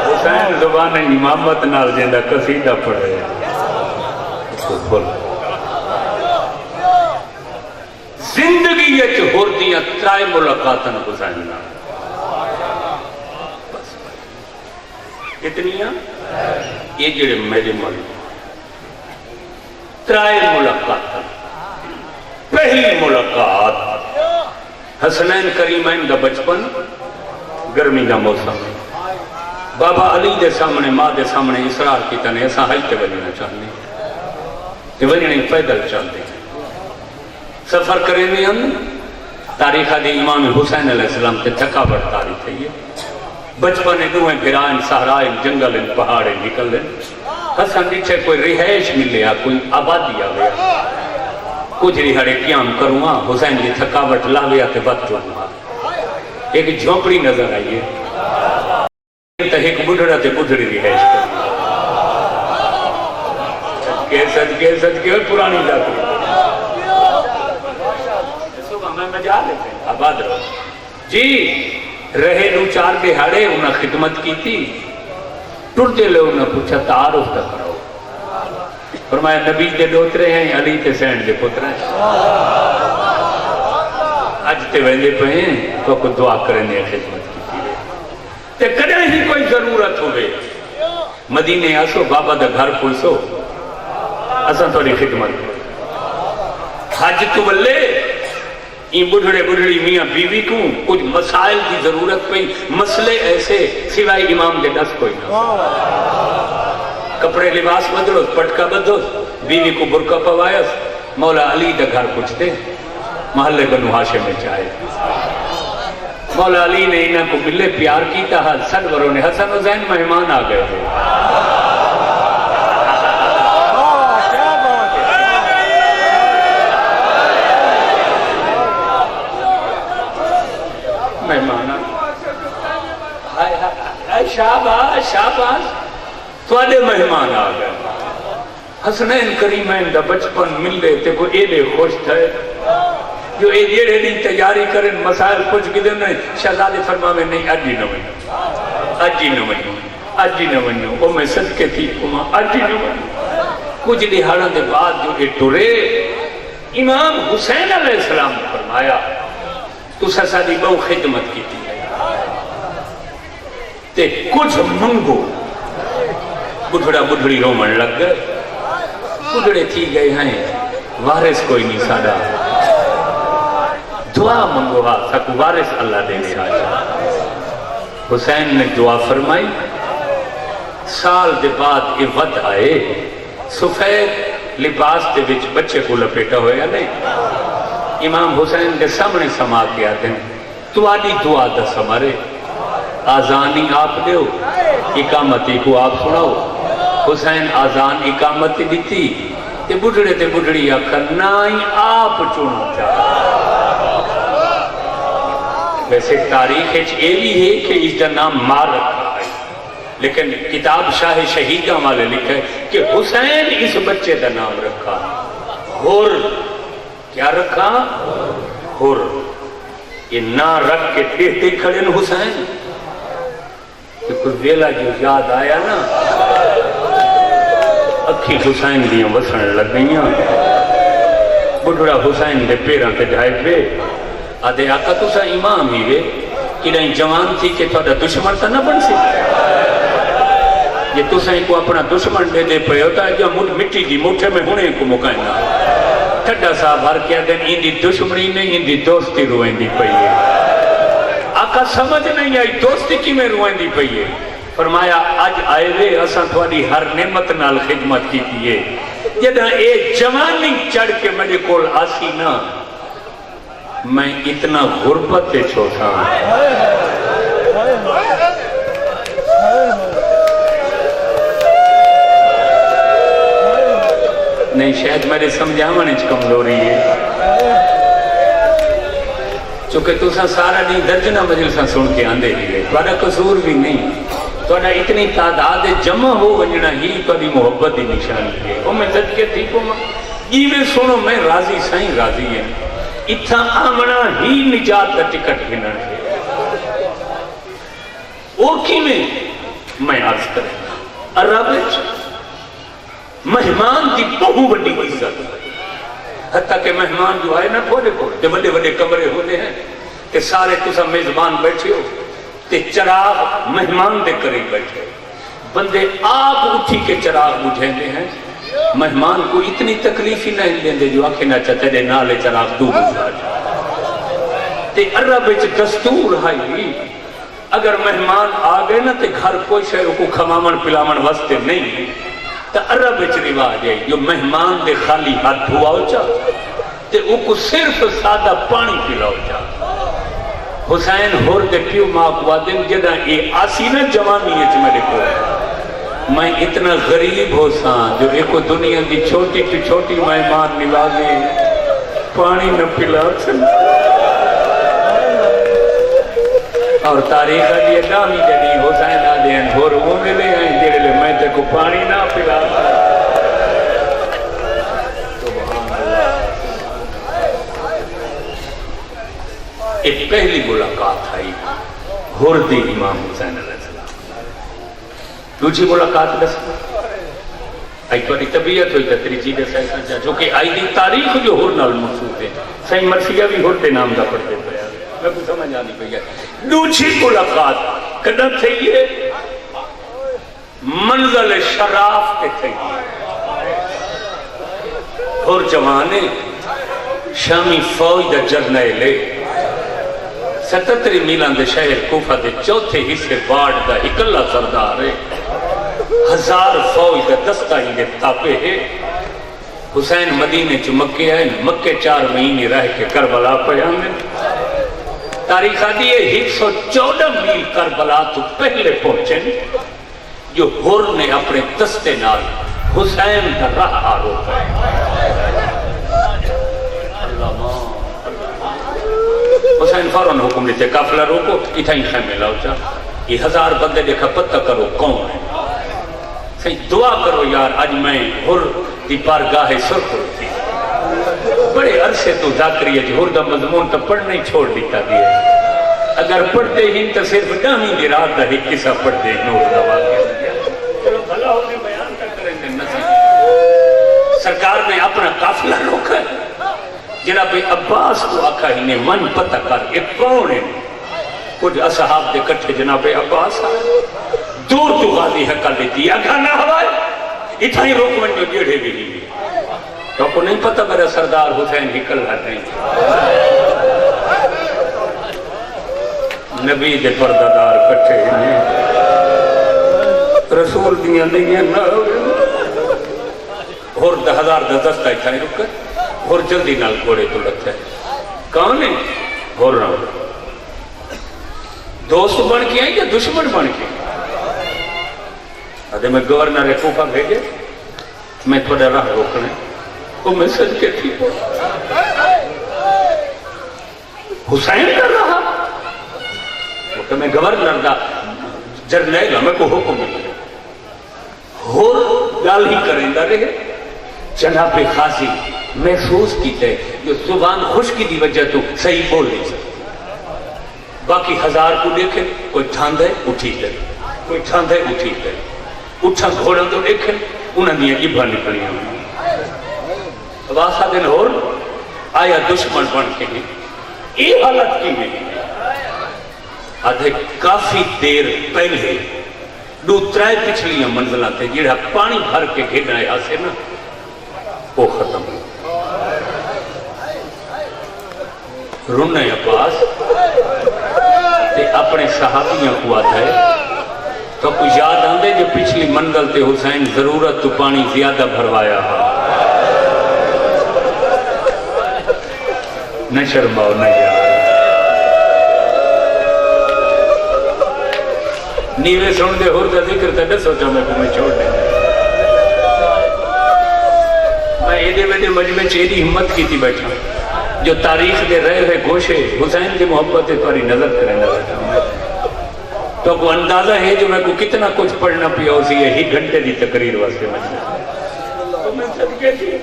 حسین زبان امامت نال جیندہ قصیدہ پڑھے زندگی یہ حر دیاں ترائے ملاقاتن حسین نال کتنیاں یہ جڑے میرے ملک ترائے ملاقات پہلی ملاقات حسنین کریمین دا بچپن گرمی دا موسم بابا علی دے سامنے ماں دے سامنے اسرار کی تنے ایسا حج تے بنینا چاہنے تے بنینا پیدل چلتے سفر کرنے ہم تاریخہ دے امام حسین علیہ السلام تے تھکاوٹ تاریخ ہے یہ بچپن دوہیں پھرائن سہرائن جنگل پہاڑے نکل لیں حسن نیچے کوئی رہائش ملیا کوئی آبادی آگیا کچھ رہاڑے قیام کروں ہاں حسین جی تھکاوٹ لاویا تے بات کروں ایک جھونپڑی نظر آئیے ایک بڑھڑا تے بڑھڑی رہائش کر سچ کے پرانی جاتی صبح میں مجا لیتے ہیں آباد رہو جی رہے نو 4 دہاڑے انہاں خدمت کی تھی ٹر دے لے انہاں پوچھا تعارف کا کرو فرمایا نبی دے دوترے ہیں علی تے سینڈ دے پتر ہیں آج تے ویندے پہیں تو کو دعا کرنے خدمت کی تھی تے کدھے ہی کوئی ضرورت ہوئے مدینے آسو بابا دا گھر پوچھو اساں توڑی خدمت حج تو بلے این بڑھڑے بڑھڑی میاں بیوی کو کچھ مسائل کی ضرورت پہ مسئلے ایسے سوائے امام دے دس کوئی نہ کپڑے لباس بدلو پٹکا بدلو بیوی کو برقع پوایس مولا علی دا گھر پوچھتے محلے بنو ہاشم میں چاہے مولا علی نے انہاں کو ملے پیار کی تھا سروروں نے حسن حسین مہمان آ گئے تھے شاباش شاباش تواڈے مہمان آ گئے حسنین کریمین دا بچپن ملے تے کو ایڈے خوش تھے جو اے جیڑے دی تیاری کریں مسائل کچھ گدے نے شہزادے فرما میں نہیں اجی نہ ونیو او میں صدقے تھی کما اجی نہ ونیو کچھ دہاڑوں دے بعد جو اے ٹرے امام حسین علیہ السلام فرمایا تو سادی بہو خدمت کی تھی تے کچھ منگو بڈھڑا بڈھڑی رومن لگ گئے، بڈھڑے تھی گئے ہیں، وارث کوئی نہیں ساڑا، دعا منگو ہاں تھا وارث اللہ دے دے آجا۔ حسین نے دعا فرمائی، سال دے بعد یہ ود آئے، سفید لباس دے وچ بچے کو لپیٹا ہویا نہیں، امام حسین کے سامنے سما کے آتے ہیں، تو آدھی دعا دا سمارے، آزانی آپ دیو، اقامتی کو آپ سناؤ۔ حسین آزان اقامتی دیتی، تے بڑھڑی آکھا نائی آپ چونا چاہا۔ ویسے تاریخ یہ بھی ہے کہ اس کا نام مار رکھا ہے، لیکن کتاب شاہ شہیدہ والے لکھا ہے کہ حسین اس بچے کا نام رکھا، حر۔ کیا رکھا؟ حر۔ یہ نہ رکھ کے دیکھتے کھڑے نا حسین، کہ کوئی ویلا جو یاد آیا نا، اکھی حسین دیاں وسن لگ گئیاں، بڑھڑا حسین دے پیران تے جائے پہ آدھے آقا تو سا امام ہی وے کہ نہیں جوان تھی کہ تھوڑا دشمن تا نہ بن سی، یہ تو سا کو اپنا دشمن دے دے پہ ہوتا ہے جو مٹی دی مٹھے میں ہونے کو مکائنا ٹھڈا صاحب ہر کیا دن اندی دشمنی نہیں اندی دوستی روئیں دی پئیے۔ آقا سمجھ نہیں آئی دوستی کی میں روئیں دی پئیے، فرمایا آج آئے وے اساں تھوڑی ہر نعمت نال خدمت کی دیئے، جدہ اے جوانی چڑھ کے میرے کول آسی نا، میں اتنا غربت تے چھوٹا نہیں، شاید میرے سمجھاونے چ کمزوری ہے، چونکہ تو سارا نہیں درجنہ مجلساں سن کے آندے دیئے، تھوڑا قصور بھی نہیں، تھوڑا اتنی تعداد جمع ہو ونجنا ہی کبھی محبت ہی نشانی ہے۔ وہ میں جد کے تھی کو یہ میں سنو میں راضی سائیں راضی ہے، اتھا آمنا ہی نجات کا ٹکٹ بنا ہے۔ وہ کی میں عرض کریں عربچ مہمان دی بہو بڑی عزت، حتیٰ کہ مہمان جو آئے نا تھوڑے کو جو بڑے بڑے کمرے ہونے ہیں کہ سارے تسا میزبان بیٹھے ہو تے چراغ مہمان دے قریب بیٹھے، بندے آپ اٹھی کے چراغ بجھیں دے ہیں، مہمان کو اتنی تکلیف ہی نہیں دیں دے جو آنکھیں نہ چاہتے دے نالے چراغ دو بجھا جائے۔ تے عرب اچھ دستور ہے اگر مہمان آگئے نا تے گھر کوئی شہر کو کھمامن پلامن وستے نہیں ہے، تو عرب اچھ رواج ہے جو مہمان دے خالی ہاتھ دھواؤ چاہ تے او کو صرف سادہ پانی پلاؤ چاہ۔ حسین ہور دے پیو ماں کو آدم جدہ یہ آسی نا جوانی ہے میرے کو، میں اتنا غریب ہو ساں جو ایک دنیا دی چھوٹی کی چھوٹی مہمان نوازے پانی نہ پلا سکتا، اور تاریخ یہ نامی جدی حسین آدین ہور وہ ملے ہیں جڑے لے میں تے کو پانی نہ پلا۔ ایک پہلی ملاقات آئی ہردی امام حسین علیہ السلام، دوسری ملاقات دستا آئی تو طبیعت ہوئی تتریجی دستا ہے جو کہ آئی دی تاریخ جو ہر نال محسوس ہے، سائیں مرسیہ بھی ہردے نام دا پڑھتے پڑھا میں کو سمجھ آنی پہ گیا۔ دوسری ملاقات کدھا تھی ہے منزل شراف کے تھی اور جوانے شامی فوج دا جرنیلے 77 میلان دے شہر کوفہ دے چوتھے حصے باڑ دا اکلا سردار ہے، 1000 فوج دا دستہ ہی دے تاپے ہے۔ حسین مدینے چو مکے آئے، مکے 4 مہینے رہ کے کربلا پہ آمین۔ تاریخ آدھی ہے 114 میل کربلا تو پہلے پہنچے جو ہر نے اپنے دستے نال حسین کا راہ آروپا ہے۔ حسین فوراً حکم لیتے قافلہ روکو اتھائی خیمے لاؤ چاہ، یہ 1000 بندے دیکھا پتہ کرو کون ہے، صحیح دعا کرو یار آج میں ہر دی بارگاہ سرخ ہوتی، بڑے عرصے تو ذاکری ہے جو ہر دا مضمون تو پڑھنا ہی چھوڑ دیتا دیا، اگر پڑھتے ہی تو صرف ڈامی دی رات دا ایک قصہ پڑھتے ہیں نور دا واقعہ دیا۔ چلو بھلا ہونے بیان تک کریں گے نصیب، سرکار نے اپنا قافلہ روکا ہے، جناب عباس کو آقا ہی نے من پتہ کر ایک کون ہے، کچھ اصحاب دے کٹھے جناب عباس آئے، دور تو غازی حقل دیتی اگا نہ ہوائے اتھا ہی روک ون جو جیڑے بھی نہیں تو کو نہیں پتہ میرا سردار حسین حقل ہر نہیں نبی دے پردادار کٹھے ہیں رسول دیاں نہیں ہیں نہ اور 10,000 دستا اتھا ہی رکھ اور جلدی نال گھوڑے تو لگتا ہے کون ہے اور رہا ہوں دوست بن کے ہیں یا دشمن بن کے ادھے میں گورنر کوفہ بھیجے میں تھوڑا راہ روکنے وہ میں سج کے تھی حسین کر رہا وہ کہ میں گورنر دا جرنیل ہمیں کو حکم ملے اور گال ہی کریں دا رہے جناب خاصی محسوس کیتے جو زبان خشکی دی وجہ تو صحیح بول نہیں سکتے باقی 1000 کو دیکھیں کوئی ٹھاند ہے اٹھی دے کوئی ٹھاند ہے اٹھی دے اٹھا گھوڑا تو دیکھیں انہوں نے جبھا نکلی ہوں واسا دن اور آیا دشمن بن کے ہیں یہ حالت کی نہیں آدھے کافی دیر پہلے دو ترائے پچھلیاں منزلہ تھے جڑا پانی بھر کے گھڑ رہے آسے نا وہ ختم رونے عباس تے اپنے صحابیاں کو آتا ہے تو کچھ یاد آندے جو پچھلی منزل تے حسین ضرورت تو پانی زیادہ بھروایا نہ شرماؤ نہ یار نیوے سن دے اور دا ذکر تے نہ سوچا میں کو میں چھوڑ دے میں ایدے ویدے مجمع چیدی ہمت کی تھی بیٹھا جو تاریخ دے رہے ہوئے گوشے حسین کی محبت تمہاری نظر کریں بیٹھا تو کو اندازہ ہے جو میں کو کتنا کچھ پڑھنا پیا اسی یہی گھنٹے دی تقریر واسطے مجمع تو میں صدقے تھی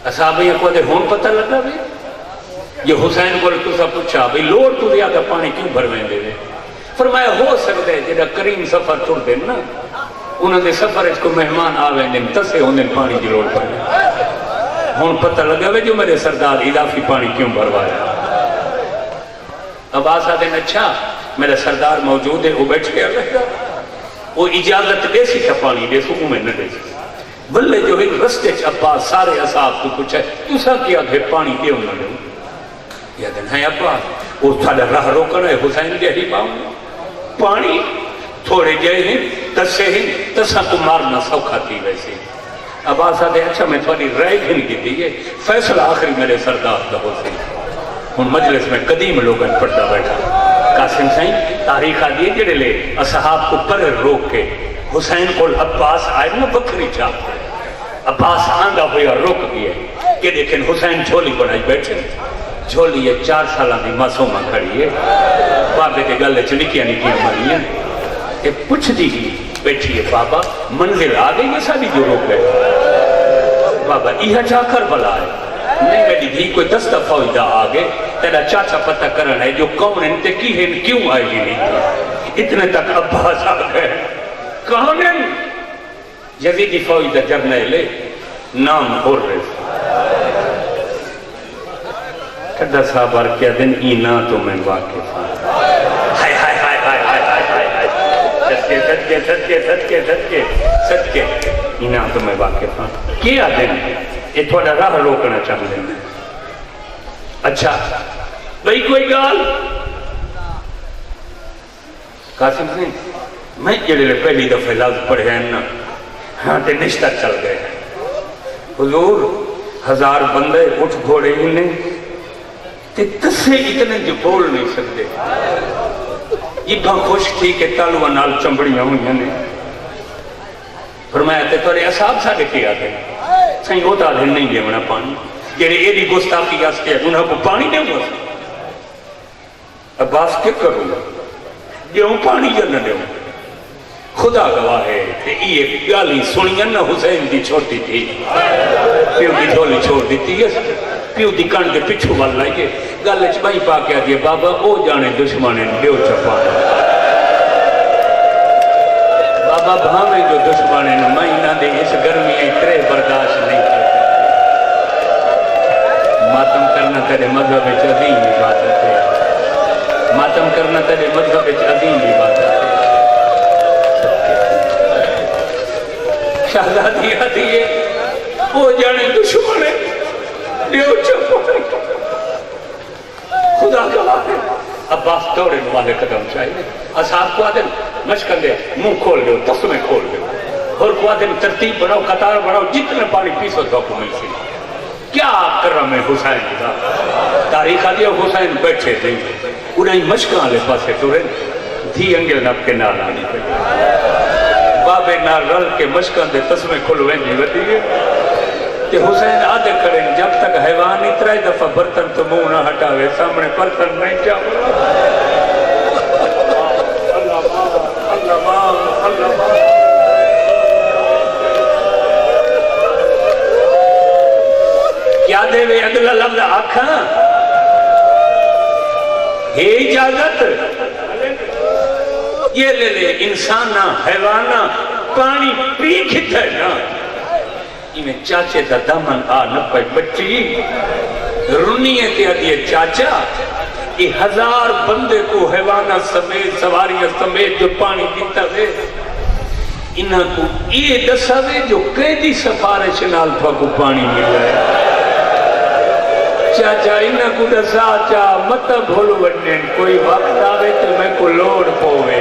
اصحابیاں کو دے ہون پتہ لگا بھی یہ حسین کو تو سا پوچھا بھئی لوڑ تو زیادہ پانی کیوں بھرویں دے دے فرمایا ہو سکتا ہے جیڑا کریم سفر چھوڑ دیں نا انہوں نے سفر اس کو مہمان آویں دیں تسے انہیں پانی کی لوڑ پڑے ہون پتہ لگا ہوئے جو میرے سردار اضافی پانی کیوں بھروایا اب آسا دن اچھا میرا سردار موجود ہے وہ بیٹھ گیا وہ اجازت دے سی تھا پانی دے سو میں نہ دے سی بلے جو ایک رستے عباس سارے اصحاب کو پوچھا تو سا کیا دے پانی دے انہوں نے یا دن ہے عباس وہ تھاڑا راہ روکنا ہے حسین دے ہی پاؤں پانی تھوڑے جائے ہیں تسے ہیں تسا کو مارنا سوکھا تھی ویسے اب آسا دے اچھا میں تھوڑی رائے گھن کی دیئے فیصلہ آخری میرے سردار کا حسین ان مجلس میں قدیم لوگاں پڑھتا بیٹھا قاسم سائیں تاریخ آدھیے جڑے لے اصحاب کو پر روک کے حسین کو عباس آئے نا بکری چاپ عباس آندہ ہویا روک گیا کہ دیکھیں حسین جھولی بڑھائی بیٹھے جھولی یہ 4 سالہ دی معصومہ کھڑی ہے بابے کے گلے چلکیاں نکیاں ماری ہیں کہ پوچھ دی بیٹھی ہے بابا منزل آگئی یہ ساری جو روک گئے بابا یہ جا کر بلا ہے نہیں میری بھی کوئی 10 دفعہ ہوئی دا آگے تیرا چاچا پتہ کرنا ہے جو کون انتے کی ہے کیوں آئی گی نہیں تھی اتنے تک عباس آ گئے کون ہے یزیدی فوج دا جرنیل نام ہو رہے کدہ صاحب آر کیا دن اینا تو میں واقف ہوں ہائے ہائے ہائے ہائے ہائے ہائے ہائے صدقے صدقے صدقے صدقے صدقے صدقے اینا تو میں واقف ہوں کیا دن یہ تھوڑا راہ روکنا چاہتے ہیں اچھا بھئی کوئی گال قاسم سنیں میں جڑے پہلی دفعہ لفظ پڑھے ہیں نا ہاں تے نشتہ چل گئے حضور 1000 بندے اٹھ گھوڑے ہی نہیں تے تسے اتنے جو بول نہیں سکتے یہ بہت خوش تھی کہ تالوہ نال چمبڑیاں ہوئی ہیں فرمایا تے توڑے اصحاب ساڑھے کیا تھے سائیں ہوتا دن نہیں دے منا پانی جیڑے ایڈی گستاخی آس کے انہوں کو پانی دے گا عباس کیا کروں گا دیوں پانی یا نہ دیوں خدا گواہ ہے کہ یہ گالی سنیاں نہ حسین دی چھوٹی تھی پیو دی جھولی چھوڑ دیتی ہے پیو دی کان کے پچھو وال لائیے گالچ بائی پا کے آدھے بابا او جانے دشمانے دیو چپانے بابا بھامے جو دشمانے مہینہ دے اس گرمی اترے برداشت نہیں کرتے ماتم کرنا تیرے مذہب عظیم عبادت ہے ماتم کرنا تیرے مذہب عظیم عبادت ہے دیا دیے وہ جانے دشمن ہے دیو چپ خدا گواہ ہے عباس دوڑے والے قدم چاہیے اصحاب کو آدم مشکل دے منہ کھول دو تسمے کھول دو اور کو آدم ترتیب بڑھاؤ قطار بڑھاؤ جتنے پانی پیسو تو کو مل سی کیا کرم ہے حسین کا تاریخ آدیا حسین بیٹھے تھے انہیں مشکل لے پاسے ٹورے دھی انگل نب کے نال آنی پہ بابے نال رل کے مشکل دے تسمے کھلویں دی ودی ہے کہ حسین آدھے کریں جب تک حیوان اترائی دفعہ برتن تو منہ نہ ہٹاوے سامنے برتن نہیں جاؤ کیا دے وے اگلا لفظ آکھاں ہے اجازت یہ لے لے انسانا حیوانا پانی پی کھتے نا انہیں چاچے دا دامن آ نہ پائے بچی رنیے تے آدھیے چاچا یہ 1000 بندے کو حیوانا سمیت سواریاں سمیت جو پانی دیتا ہے انہاں کو یہ دسا ہے جو قیدی سفارش نال تھا کو پانی ملا ہے چاچا انہاں کو دسا چا مت بھول ونن کوئی وقت آوے تو میں کو لوڑ پوے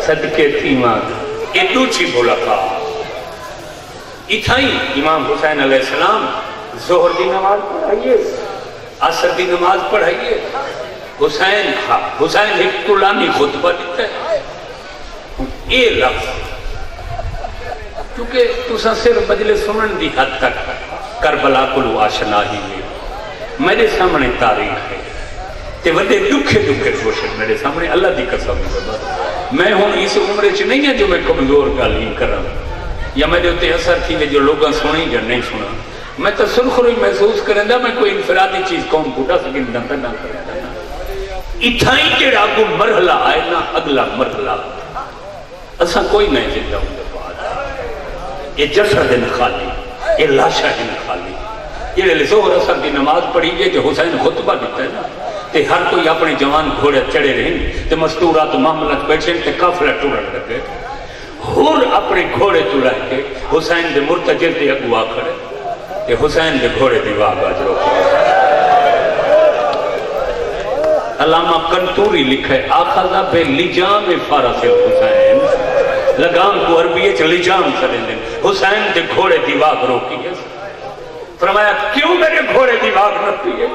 صدقے تیمان یہ دوچی ملاقات اتھائی امام حسین علیہ السلام ظہر دی نماز پڑھائیے عصر دی نماز پڑھائیے حسین ایک طولانی خطبہ دیتا ہے یہ لفظ کیونکہ تُسا صرف مجلس سنن دی حد تک کربلا کو آشنا ہی ہوئی میرے سامنے تاریخ ہے تے وڈے دکھے روشن میرے سامنے اللہ دی قسم میں ہوں اس عمرے چ نہیں ہے جو میں کمزور گالیں کر رہا ہوں یا میرے ہوتے اثر تھی جو لوگاں سنیں یا نہیں سنا میں تو سرخروئی محسوس کریں دا میں کوئی انفرادی چیز قوم بوٹا سکیں نہ کریں اتھائی جڑا کو مرحلہ آئے نا اگلا مرحلہ اساں کوئی نہیں زندہ ہوں دے بعد یہ جسد ان خالی یہ لاشا ان خالی یہ لے زہر اثر دی نماز پڑھی گئے جو حسین خطبہ دیتا ہے نا تے ہر کوئی اپنے جوان گھوڑے چڑے رہیں تے مستورات معاملات بیٹھیں تے قافلہ ٹورن لگے ہور اپنے گھوڑے چڑھا کے حسین دے مرتجر دے اگوا کھڑے تے حسین دے گھوڑے دی واغاج روکے علامہ کنتوری لکھے آخذہ بے لجام فارس الحسین لگام کو عربیت لجام کریں دیں حسین دے گھوڑے دی واغ روکی ہے فرمایا کیوں میرے گھوڑے دی واغ نہ پیئے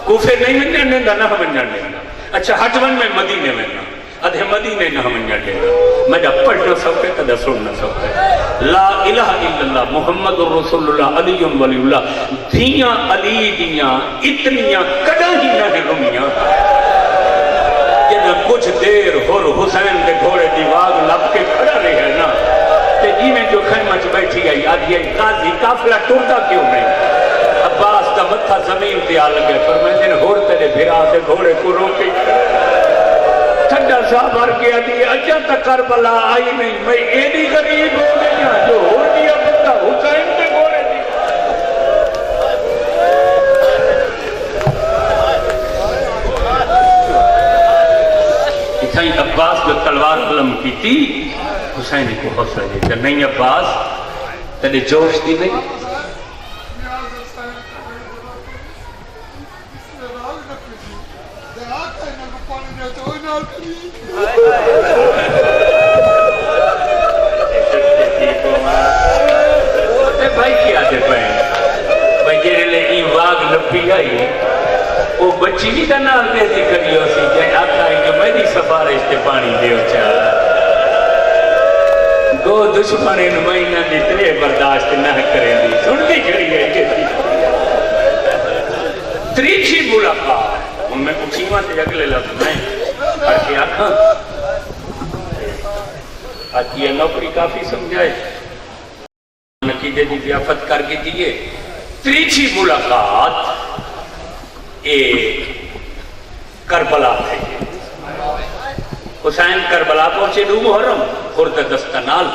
کوفے نہیں منجا نیندہ نہ منجا نیندہ اچھا حجون میں مدینے میں نہ ادھے مدینے نہ منجا نیندہ میں جب پڑھ نہ سکتے تدہ سن نہ سکتے لا الہ الا اللہ محمد رسول اللہ علی ولی اللہ دھیاں علی دیاں اتنیاں کڑا ہی نہ رمیاں کہ نہ کچھ دیر ہور حسین دے گھوڑے دی واغ لب کے کھڑا رہے ہیں نا تے جی میں جو خیمہ چ بیٹھی آئی آدھی آئی قاضی قافلہ ٹوٹا کیوں نہیں عباس کا متھا زمین پہ آ لگے فرمائے ہور تیرے بھرا دے گھوڑے کو روکے ٹھنڈا صاحب ہر کے آدھی اچھا تک کربلا آئی نہیں میں ایڈی غریب ہو گیا جو ہور دیا بندہ حسین دے گھوڑے دی اتھائی عباس جو تلوار علم کی تھی حسین کو حوصلہ دے کہ نہیں عباس تیرے جوش دی نہیں بھائی کیا دے پائیں بھائی جیرے لے ای واغ لپی آئی وہ بچی بھی کا نام دے دی کری ہو سی جائے آقا ہے کہ میں دی سفارش تے پانی دے ہو چاہ گو دشمنے نمائنہ دی ترے برداشت نہ کریں دی سن دی کری ہے کہ تریچی ملاقات ان میں اچھیمہ تے اگلے لفظ میں ہر کے آنکھاں آج یہ نوکری کافی سمجھائے نقیدے دی ضیافت کر کے دیئے تریچی ملاقات ایک کربلا تھے حسین کربلا پہنچے دو محرم خورد دستنال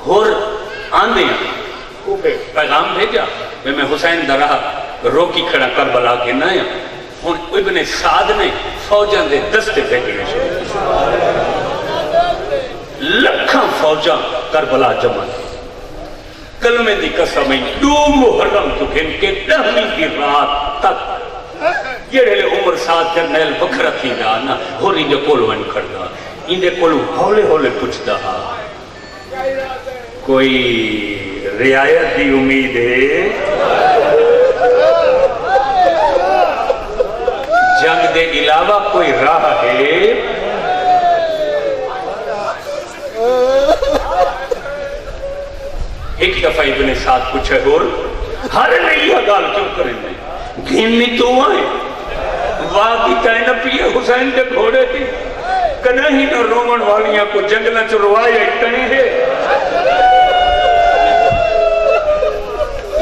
ہور آندے پیغام بھیجا میں حسین درہ روکی کھڑا کربلا کے نہ ہوں ابن سعد نے فوجاں دے دستے بھیجنے شروع لکھاں فوجاں کربلا جمع کلمے دی قسم دو محرم تو گھن کے 10ویں کی رات تک جڑے عمر ساتھ جرنیل بکھرا تھی گا نا ہوری دے کول ون کھڑا ان دے کول ہولے ہولے پوچھتا ہا کوئی رعایت دی امید ہے جنگ دے علاوہ کوئی راہ ہے ایک دفعہ ابن سعد پوچھے اور ہر نہیں گال کیوں کریں گے گھینی تو آئے واقعی تائیں نہ پیے حسین دے گھوڑے تھی کنا ہی نہ رومن والیاں کو جنگلہ چروائے اتنے ہیں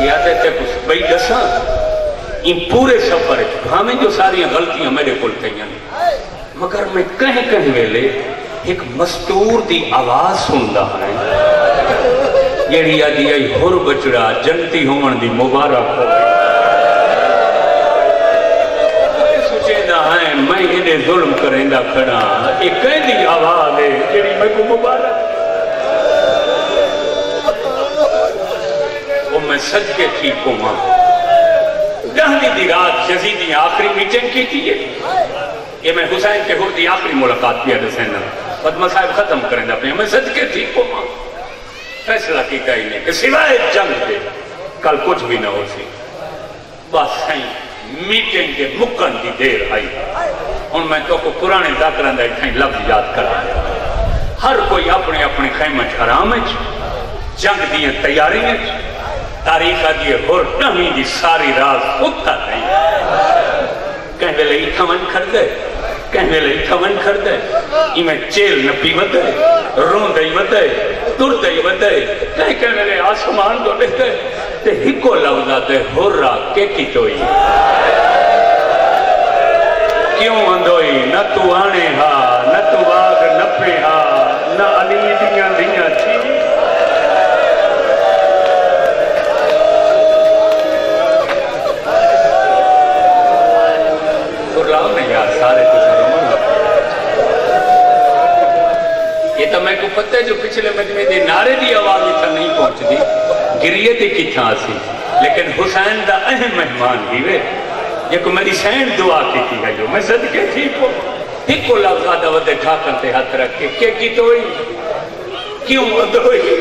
یاد ہے تے کچھ بھئی دساں ان پورے سفر ہمیں جو ساری غلطیاں میرے کول تھیاں مگر میں کہیں کہیں ویلے ایک مستور دی آواز سندا ہے جیڑی آدھی آئی ہور بچڑا جنتی ہومن دی مبارک ہو سوچے نہ ہے میں انہیں ظلم کریں دا کھڑا ایک کہیں دی آواز ہے جیڑی میں کو مبارک وہ میں سچ کے ٹھیک ہوں ماں دہنی دی رات یزیدی آخری میٹنگ کی تھی یہ میں حسین کے ہور دی آخری ملاقات پیا دسینا بدمہ صاحب ختم کریں دا پیا میں سچ کے ٹھیک ہوں ماں فیصلہ کیتا ہی نہیں کہ سوائے جنگ دے کل کچھ بھی نہ ہو سی بس ہیں میٹنگ کے مکن دی دیر آئی ان میں تو کو پرانے ذاکران دا اتھائیں لفظ یاد کر رہا ہے ہر کوئی اپنے اپنے خیمہ حرام ہے جنگ دیئے تیاری ہے تاریخہ دیئے ہور نمی دی ساری راز اتا نہیں کہیں ویلے ایتھا من کر دے کہیں ویلے ایتھا من کر دے میں چیل نپی ودے رون دائی ودے دور دائی ودے کہیں ویلے آسمان دو لے دے تے ہکو لفظہ دے ہور را کے کی توئی کیوں اندوئی نہ تو آنے ہا نہ تو آگ نپے ہا نہ علی دیاں دیاں چھی سارے کچھ رومن یہ تو میں کو پتہ ہے جو پچھلے مجمع دے نعرے دی آواز اتھا نہیں پہنچ دی گریے دی کتھا آسی لیکن حسین دا اہم مہمان ہی وے یہ کو میری سین دعا کی تھی ہے جو میں صدقے ٹھیک ہوں ایک کو لفظ آدھا ودے ڈھاکن تے ہاتھ رکھ کے کہ کی توئی کیوں ودوئی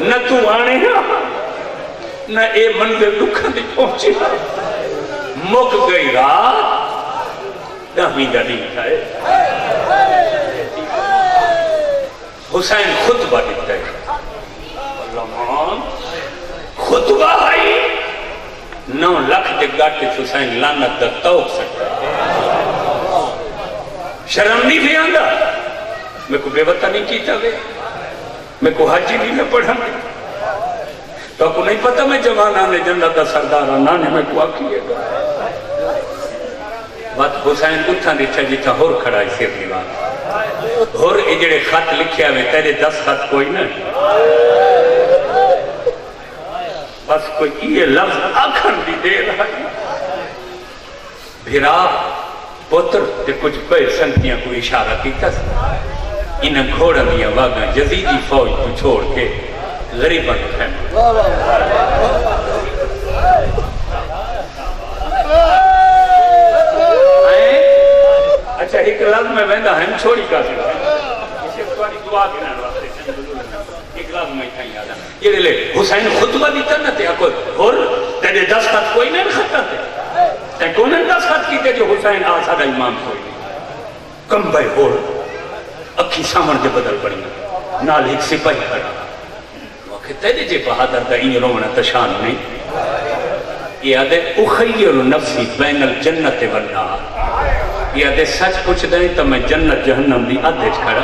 نہ تو آنے ہاں نہ اے منظر دکھا دی پہنچی مک گئی رات دہمیں دا دین تھا ہے حسین خطبہ دیتا ہے اللہ خطبہ آئی 9 لاکھ دے گاٹے حسین لانت دا توق سکتا ہے شرم نہیں بھی آندہ میں کو بے وطہ نہیں کیتا وے میں کو حاجی نہیں میں پڑھا نہیں تو کو نہیں پتا میں جوان آنے جنت دا سردار آنے میں کو آکیے گا بات حسین اتھا دیتا جیتا ہور کھڑا ہے سیر دیوان ہور اجڑے خط لکھیا ہوئے تیرے 10 خط کوئی نہیں بس کوئی یہ لفظ آکھن بھی دے رہا ہے بھیرا پتر تے کچھ بے سنتیاں کو اشارہ کیتا سا انہیں گھوڑا دیا واگاں جزیدی فوج کو چھوڑ کے غریباں خیم اچھا ایک لفظ میں ویندہ ہم چھوڑی کا سکتا ہے اسے تھوڑی دعا گران واسطے ایک لفظ میں کھائیں یاد ہے یہ لے حسین خطبہ دیتا نہ تے اکو اور تیرے 10 خط کوئی نہیں خطہ تے تے کونن 10 خط کیتے جو حسین آسادہ امام کوئی نہیں کم بھائی اور اکھی سامن دے بدل پڑی نال ایک سپاہی کھڑا وہ تیرے جے بہادر دا این رومنہ تشان نہیں یہ آدھے اخیر نفسی بین الجنت والنار یہ آدھے سچ پوچھ دیں تو میں جنت جہنم دی آدھے کھڑا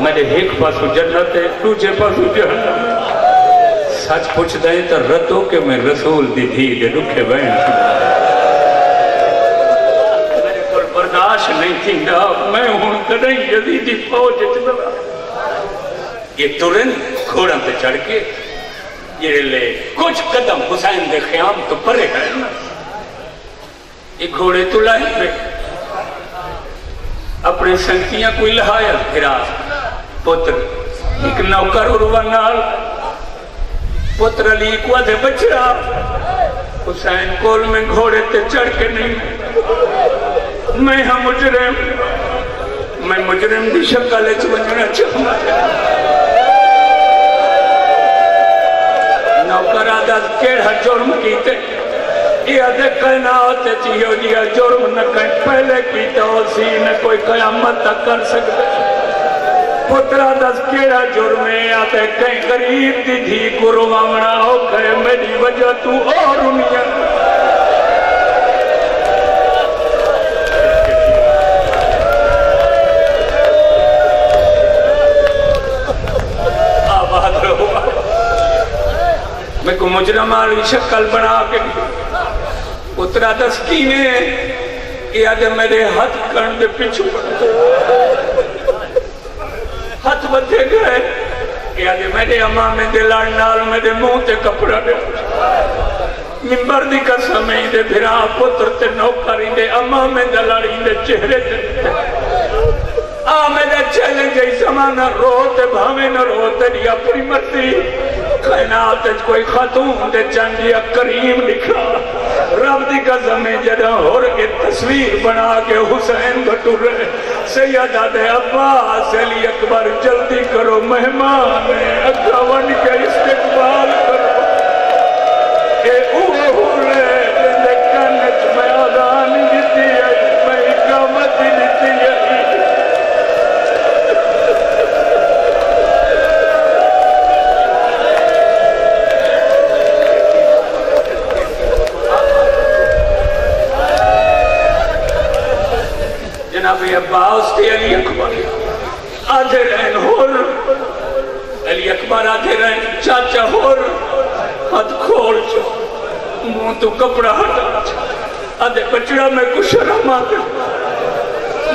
میں نے ایک پاسو جنت ہے دوسرے پاسو جہنم ہے سچ پوچھ دیں تو رتو کہ میں رسول دی دھی دے رکھے بین میرے پر برداشت نہیں تھی میں ہوں کدیں یزیدی فوج چلا یہ ترن گھوڑا پہ چڑھ کے یہ لے کچھ قدم حسین دے خیام تو پرے ہے نا، یہ گھوڑے تو لائی پہ اپنے سنکیاں کوئی لہایا پھرا پتر ایک نوکر عروہ نال پتر علی کو آدھے بچڑا حسین کول میں گھوڑے تے چڑھ کے نہیں میں ہاں مجرم، میں مجرم دی شکل چونجنا چاہوں نوکر آدھا کیڑا جرم کیتے یہ آدھے قینات چیہو جیا جرم نہ کہیں پہلے کیتا ہو سی نہ کوئی قیامت تک کر سکتے پترہ دس کیڑا جرم ہے آدھے کہیں غریب دی دھی کو روامنا ہو کہے میری وجہ تو اور انیا آباد رہو میں کو مجرم آلی شکل بنا کے اترا دس کینے یہ آدھے میرے ہاتھ کرن دے پیچھو ہاتھ بدھے گئے یہ آدھے میرے امام دے لڑنال میرے منہ تے کپڑا دے ممبر دی قسم ہی دے بھرا پتر تے نوکری دے امام دے لڑی دے چہرے تے میرا چیلنج ہے زمانہ روتے بھامے نہ روتے دیا اپنی مرضی کائنات کوئی خاتون دے چاندیا کریم لکھا رب دی قسم میں جڑا اور ایک تصویر بنا کے حسین بٹور رہے سیدہ دے عباس علی اکبر جلدی کرو مہمان اکاون کے استقبال کرو اے اوہ رہے جندے کنچ میں آدھان دیتی ہے میں اقامت دیتی ہے جناب عباس تے علی اکبر آدھے رہن ہور علی اکبر آدھے رہن چاچا ہور ہاتھ کھول چو منہ تو کپڑا ہٹا آدھے بچڑا میں کچھ شرم آتے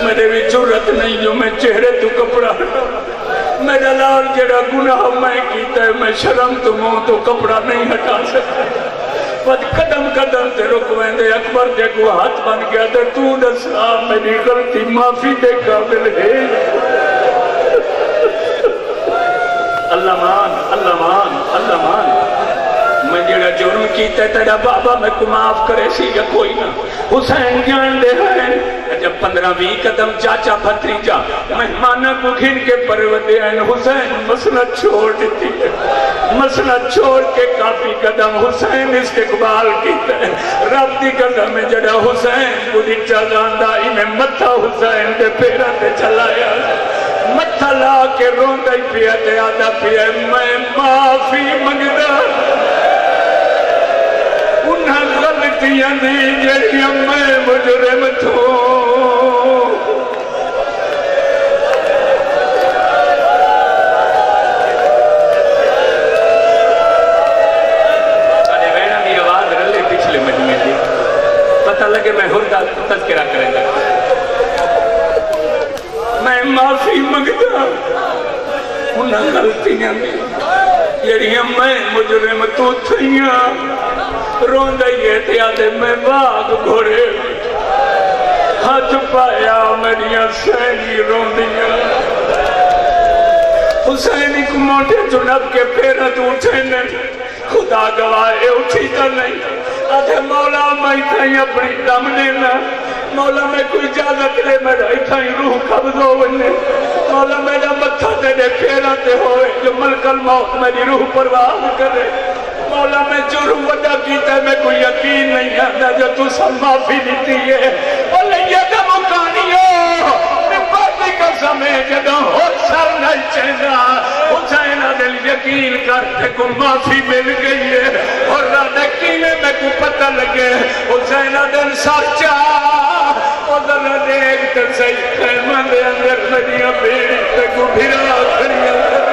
میرے بھی جرت نہیں جو میں چہرے تو کپڑا ہٹا میرا لال جڑا گناہ میں کیتا ہے میں شرم تو منہ تو کپڑا نہیں ہٹا سکتا پت قدم قدم تے رکویں دے اکبر جے کو ہاتھ بن گیا دے تو نسا میری غلطی معافی دے قابل ہے اللہ مان اللہ مان اللہ مان میں جڑا جرم کیتا تیرا بابا میں کو معاف کرے سی یا کوئی نہ حسین جان دے ہیں جب 15-20 قدم چاچا بھتریجا مہمانہ کو گھن کے پرودے ہیں حسین مسئلہ چھوڑ دیتی ہے مسئلہ چھوڑ کے کافی قدم حسین استقبال کیتا ہے رب دی قدم میں جڑا حسین کو دیچا گاندہ انہیں متھا حسین دے پیرا تے چلایا متھا لا کے روندہ ہی پیا تے آدھا پیا میں معافی منگدہ انہیں غلطیاں دی جڑیاں میں مجرم تھوں پتہ لگے میں ہردہ تذکرہ کریں گا میں معافی مگتا انہیں غلطیاں جڑیاں میں مجرم تو تھیاں روندہ ہی احتیاطے میں باغ گھوڑے ہاتھ پایا میریاں سینی روندیاں حسین ایک موٹے جنب کے پیرت اٹھے نہیں خدا گواہ اٹھی تا نہیں آدھے مولا میں تھائیں اپنی دم لینا مولا میں کوئی اجازت لے میرا تھائیں روح قبض ہونے مولا میرا متھا تیرے پیراتے ہوئے جو ملک الموت میری روح پرواز کرے مولا میں جرم وڈا کیتا ہے میں کوئی یقین نہیں آتا جو تو سب معافی دیتی ہے بولے یہ کا مکانیوں باقی کا سمیں جگہ ہو سر نہیں چاہنا حسین دل یقین کرتے کو معافی مل گئی ہے اور رادہ کینے میں کو پتہ لگے حسین دل سچا ادھر دیکھتے صحیح خیمہ دے اندر مدیاں بیڑی تے کو بھرا کھڑی اندر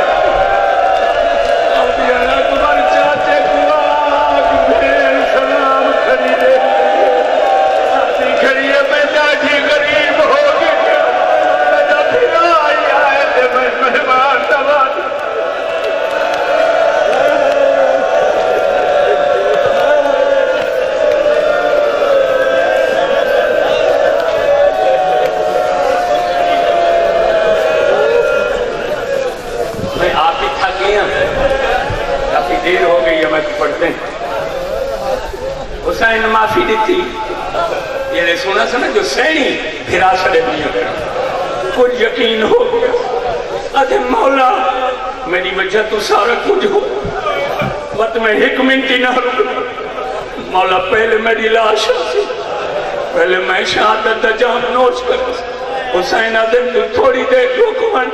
بیٹھ پڑھتے ہیں حسین معافی دیتی یہ نے سنا سنا جو سینی پھرا سڑے دیا کچھ یقین ہو گیا ادھے مولا میری وجہ تو سارا کچھ ہو وقت میں ایک منٹی نہ رکنا مولا پہلے میری لاش آسی پہلے میں شہادت جام نوش کر حسین آدم تو تھوڑی دیر رکمن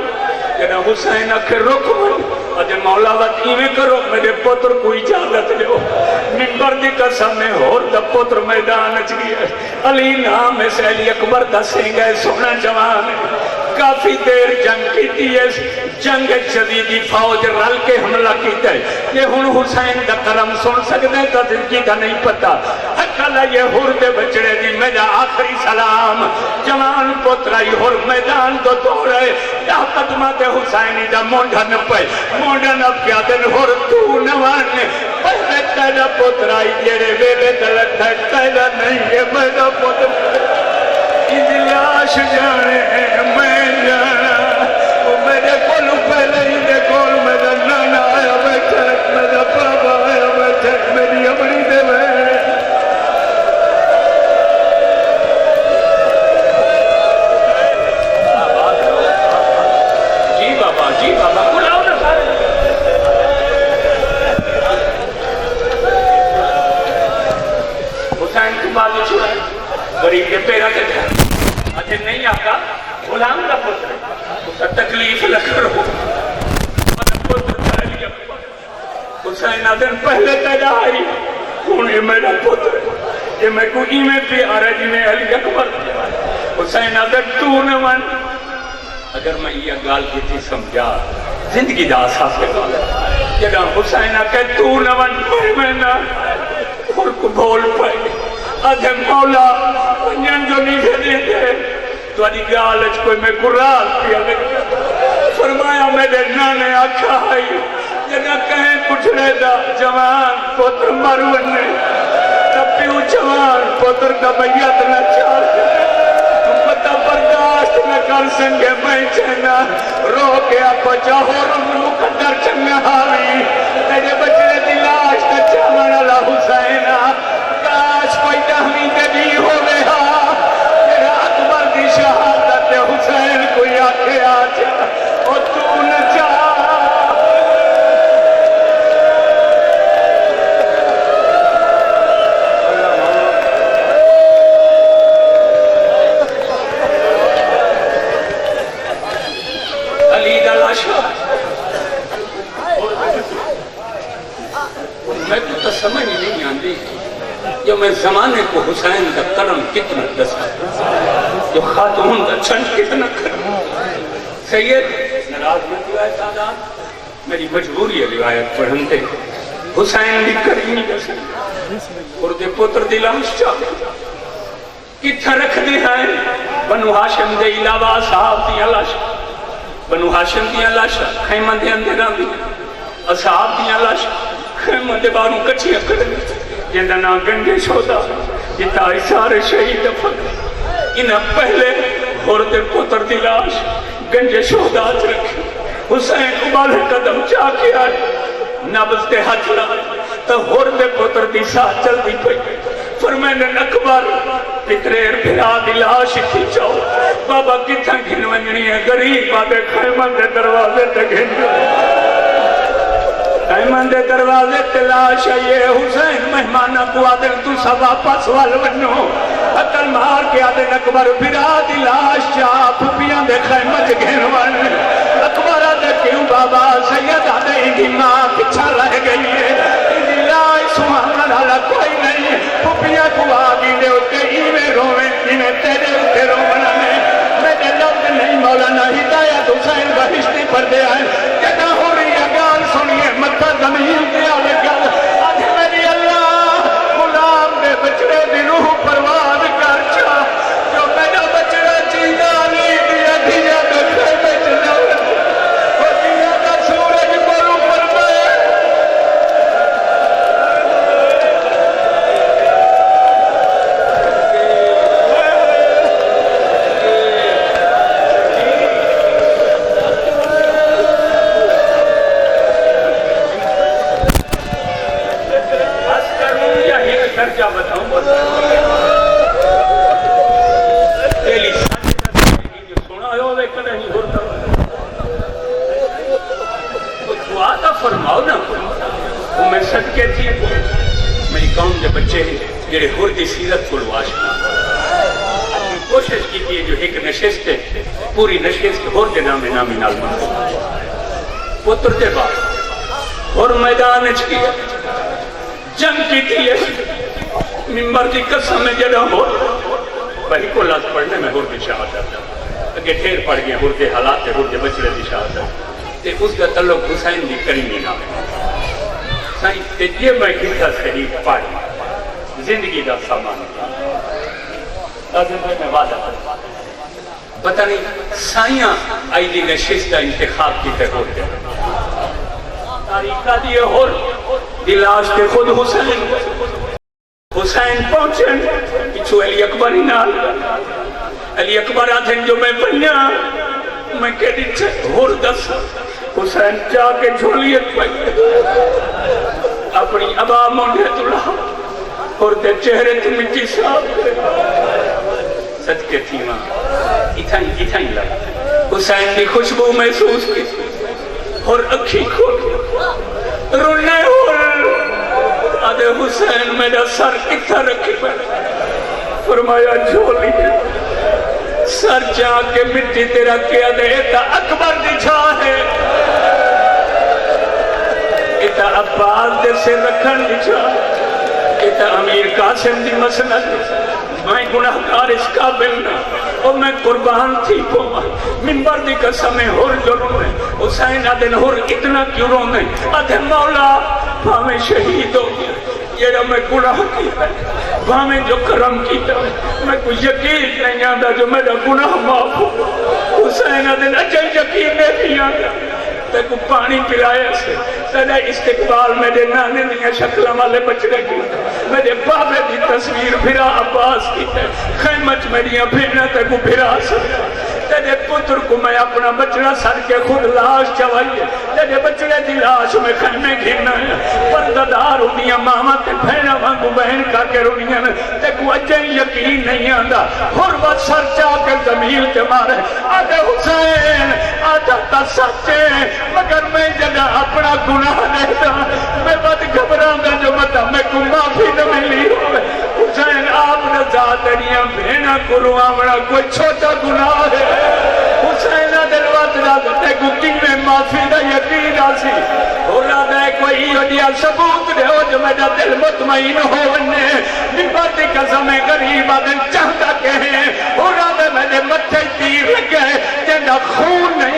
جنا حسین آکھے رکمن اجے مولا وقت ایمیں کرو میرے پتر کو اجازت لے ممبر دی قسم میں اور دا پتر میدان اچ گیا علی نام ہے سے علی اکبر دا سنگ ہے سونا جوان ہے کافی دیر جنگ کیتی ہے جنگ جدیدی فوج رل کے حملہ کیتا ہے یہ ہن حسین دا کرم سن سکتے تا زندگی دا نہیں پتا اکلا یہ ہور دے بچڑے دی میرا آخری سلام جوان پترائی ہور میدان دو دوڑے دا قدمہ تے حسینی دا مونڈا نپے مونڈا نپ کیا دن ہور تو نوان پہلے تیرا پترائی جیرے ویلے دلت ہے تیرا نہیں ہے میرا پتر لاش جانے میں جانا وہ میرے کول پہلے ہی دے کول میرا نانا آیا بیٹھا میرا بابا آیا بیٹھا میری اپنی دے میں جی بابا بلاؤ نا سارے حسین کی بازو چھوڑا غریب کے پیرا کے گھر اجھے نہیں آقا غلام کا پتر اسا تکلیف نہ کرو پتر علی اکبر حسین آدن پہلے تیرا آئی کون ہے میرا پتر یہ میں کو ایمیں پیارا جی میں علی اکبر حسین آدن تو نوان اگر میں یہ گال کی تھی سمجھا زندگی دا آساس ہے گال جگہ حسین آکے تو نوان میں نہ اور کو بھول پائے آدھے مولا انجن جو نہیں دے دے تو آدھی گالج کوئی میں قرآن پیا لگا فرمایا میرے نانے آکھا آئی جگہ کہیں پچھڑے دا جوان پتر مروان نے تب پیو جوان پتر کا بیعت نہ چار تم پتہ برداشت نہ کر سنگے میں چہنا رو کے آپ جاہور مقدر چنگا حاوی تیرے بچے دلاش تا چاہمان اللہ حسینہ کاش کوئی تحمید بھی ہو گیا تیرا اکبر کی شہادت حسین کوئی آکھے آجا اور تو نہ چاہ علی دلاشا میں تو سمجھ نہیں آندی جو میں زمانے کو حسین کا کرم کتنا دسا جو خاتون کا چھن کتنا کرم سید نراز میں دعائے سادات میری مجبوری ہے روایت پڑھنتے حسین بھی کریمی دسا اور دے پتر دلاش چاہتے کتھا رکھ دے ہیں بنو ہاشم دے علاوہ صحاب دیا لاشا بنو ہاشم دیا لاشا خیمہ دے اندران دیا اصحاب دیا لاشا خیمہ دے باروں کچھیاں کرنے جندہ نا گنجے شودا جتا اشار شہید فکر انہا پہلے خورد پتر دلاش گنجے شودا آج رکھے حسین ابال قدم چاہ کے آئے نبز دے ہاتھ لائے تا خورد پتر دی ساتھ چل دی پئی فرمین اکبر پتریر بھرا دلاش تھی چاہو بابا کتھا گھنونجنی ہے غریب بابے خیمہ دے دروازے تے گھنونجنی خیمہ دے دروازے تلاش یہ حسین مہمانہ کو آدھر تو سب واپس والونو قتل مار کے آدھر اکبر بھرا دلاش چاہ پھوپیاں دے خیمہ دے گھنوان اکبر آدھر کیوں بابا سید آدھر انگی ماں پچھا رہ گئی ہے انگی لائی سبحان اللہ کوئی نہیں پھوپیاں کو آگی دے اتے ایمیں رویں ایمیں تیرے اتے رونا میں لفظ نہیں مولانا ہدایت حسین بہشتی پر دے آئے جگہ ہو رہی ہے گال سنیے مکہ زمین دیا لگل آج میری اللہ غلام دے بچڑے دی روح پرواد کر چاہ جو میرا بچڑا چیدہ نہیں دیا دیا دکھے بچنا وہ دیا دا سورج پر اوپر میں درجہ بتاؤں بس تیلی جو سنا ہے وہ ایک نہیں ہوتا کچھ دعا تو فرماؤ نا وہ میں صدقے تھی میری قوم کے بچے جڑے ہور دی سیرت کو واشنا اپنی کوشش کی تھی جو ایک نشست ہے پوری نشست ہور دے نامی نال پتر دے بعد اور میدان کی جنگ کی تھی ممبر دی قسم میں جڑا ہو بھائی کو لاز پڑھنے میں ہور دی شہادت اگے ٹھیر پڑ گیا ہور دے حالات تے ہور دے بچڑے دی شہادت تے اس کا تعلق حسین دی کریمی نام ہے سائیں تے یہ میں کتا شریف پڑھ زندگی دا سامان میں وعدہ پتہ نہیں سائیاں آئی دی نشست دا انتخاب کی تے ہوتے تاریخہ دیئے ہور دلاش کے خود حسین پہنچن پچھو علی اکبر ہی نال علی اکبر آتھیں جو میں بنیا میں کہہ دی ہور دس حسین جا کے جھولیت پہ اپنی ابا مونڈے تلا اور دے چہرے تے مٹی صاحب صدقے تھی ماں اتھائی لگا حسین کی خوشبو محسوس کی اور اکھی کھول رونے ہول آدھے حسین میرا سر کتھا رکھی پڑا فرمایا جھولی سر جا کے مٹی تیرا کیا دے تا اکبر دی چھا ہے اتا عباس دے سے رکھن دی چھا اتا امیر قاسم دی مسند میں گناہگار اس قابل نہ اور میں قربان تھی پوما منبر دی قسمیں ہور جو رونے حسین آدھن ہور اتنا کیوں رونے آدھے مولا ہمیں شہید ہو گیا یہ رہا میں گناہ کیتا ہے ہمیں جو کرم کیتا ہے میں کوئی یقین نہیں آدھا جو میرا گناہ معاف ہو حسین آدھن اجل یقین نہیں آدھا تے کو پانی پلائے سے تیرے استقبال میرے نانے دیا شکلہ والے بچڑے کی میرے بابے دی تصویر بھرا عباس کی تے خیمت میریاں بھینا تے کو بھرا سکتا تیرے پتر کو میں اپنا بچڑا سر کے خود لاش چوائیے تیرے بچڑے دی لاش میں خیمے گھرنا ہے پرددار انہیں ماما تے بھینا وانگو بہن کا کے رونیاں تے کو اجے یقین نہیں آندا اور بس سر چاہ کے زمین تے مارے آدھے حسین آدھا تا سچے مگر میں جگہ اپنا گناہ لیتا میں بات گھبران گا جو بتا میں کو معافی نہ ملی حسین آپ نے ذاتریاں بھینا کرو آمنا کوئی چھوٹا گناہ ہے حسین دلوات راگتے کو کیویں معافی نہ یقین آسی ہونا دے کوئی اڈیا ثبوت دے ہو جو میرا دل مطمئن ہونے نبات قسم غریب آدن چاہتا کہیں ہونا دے میرے مٹھے تیر لگے جنہ خون نہیں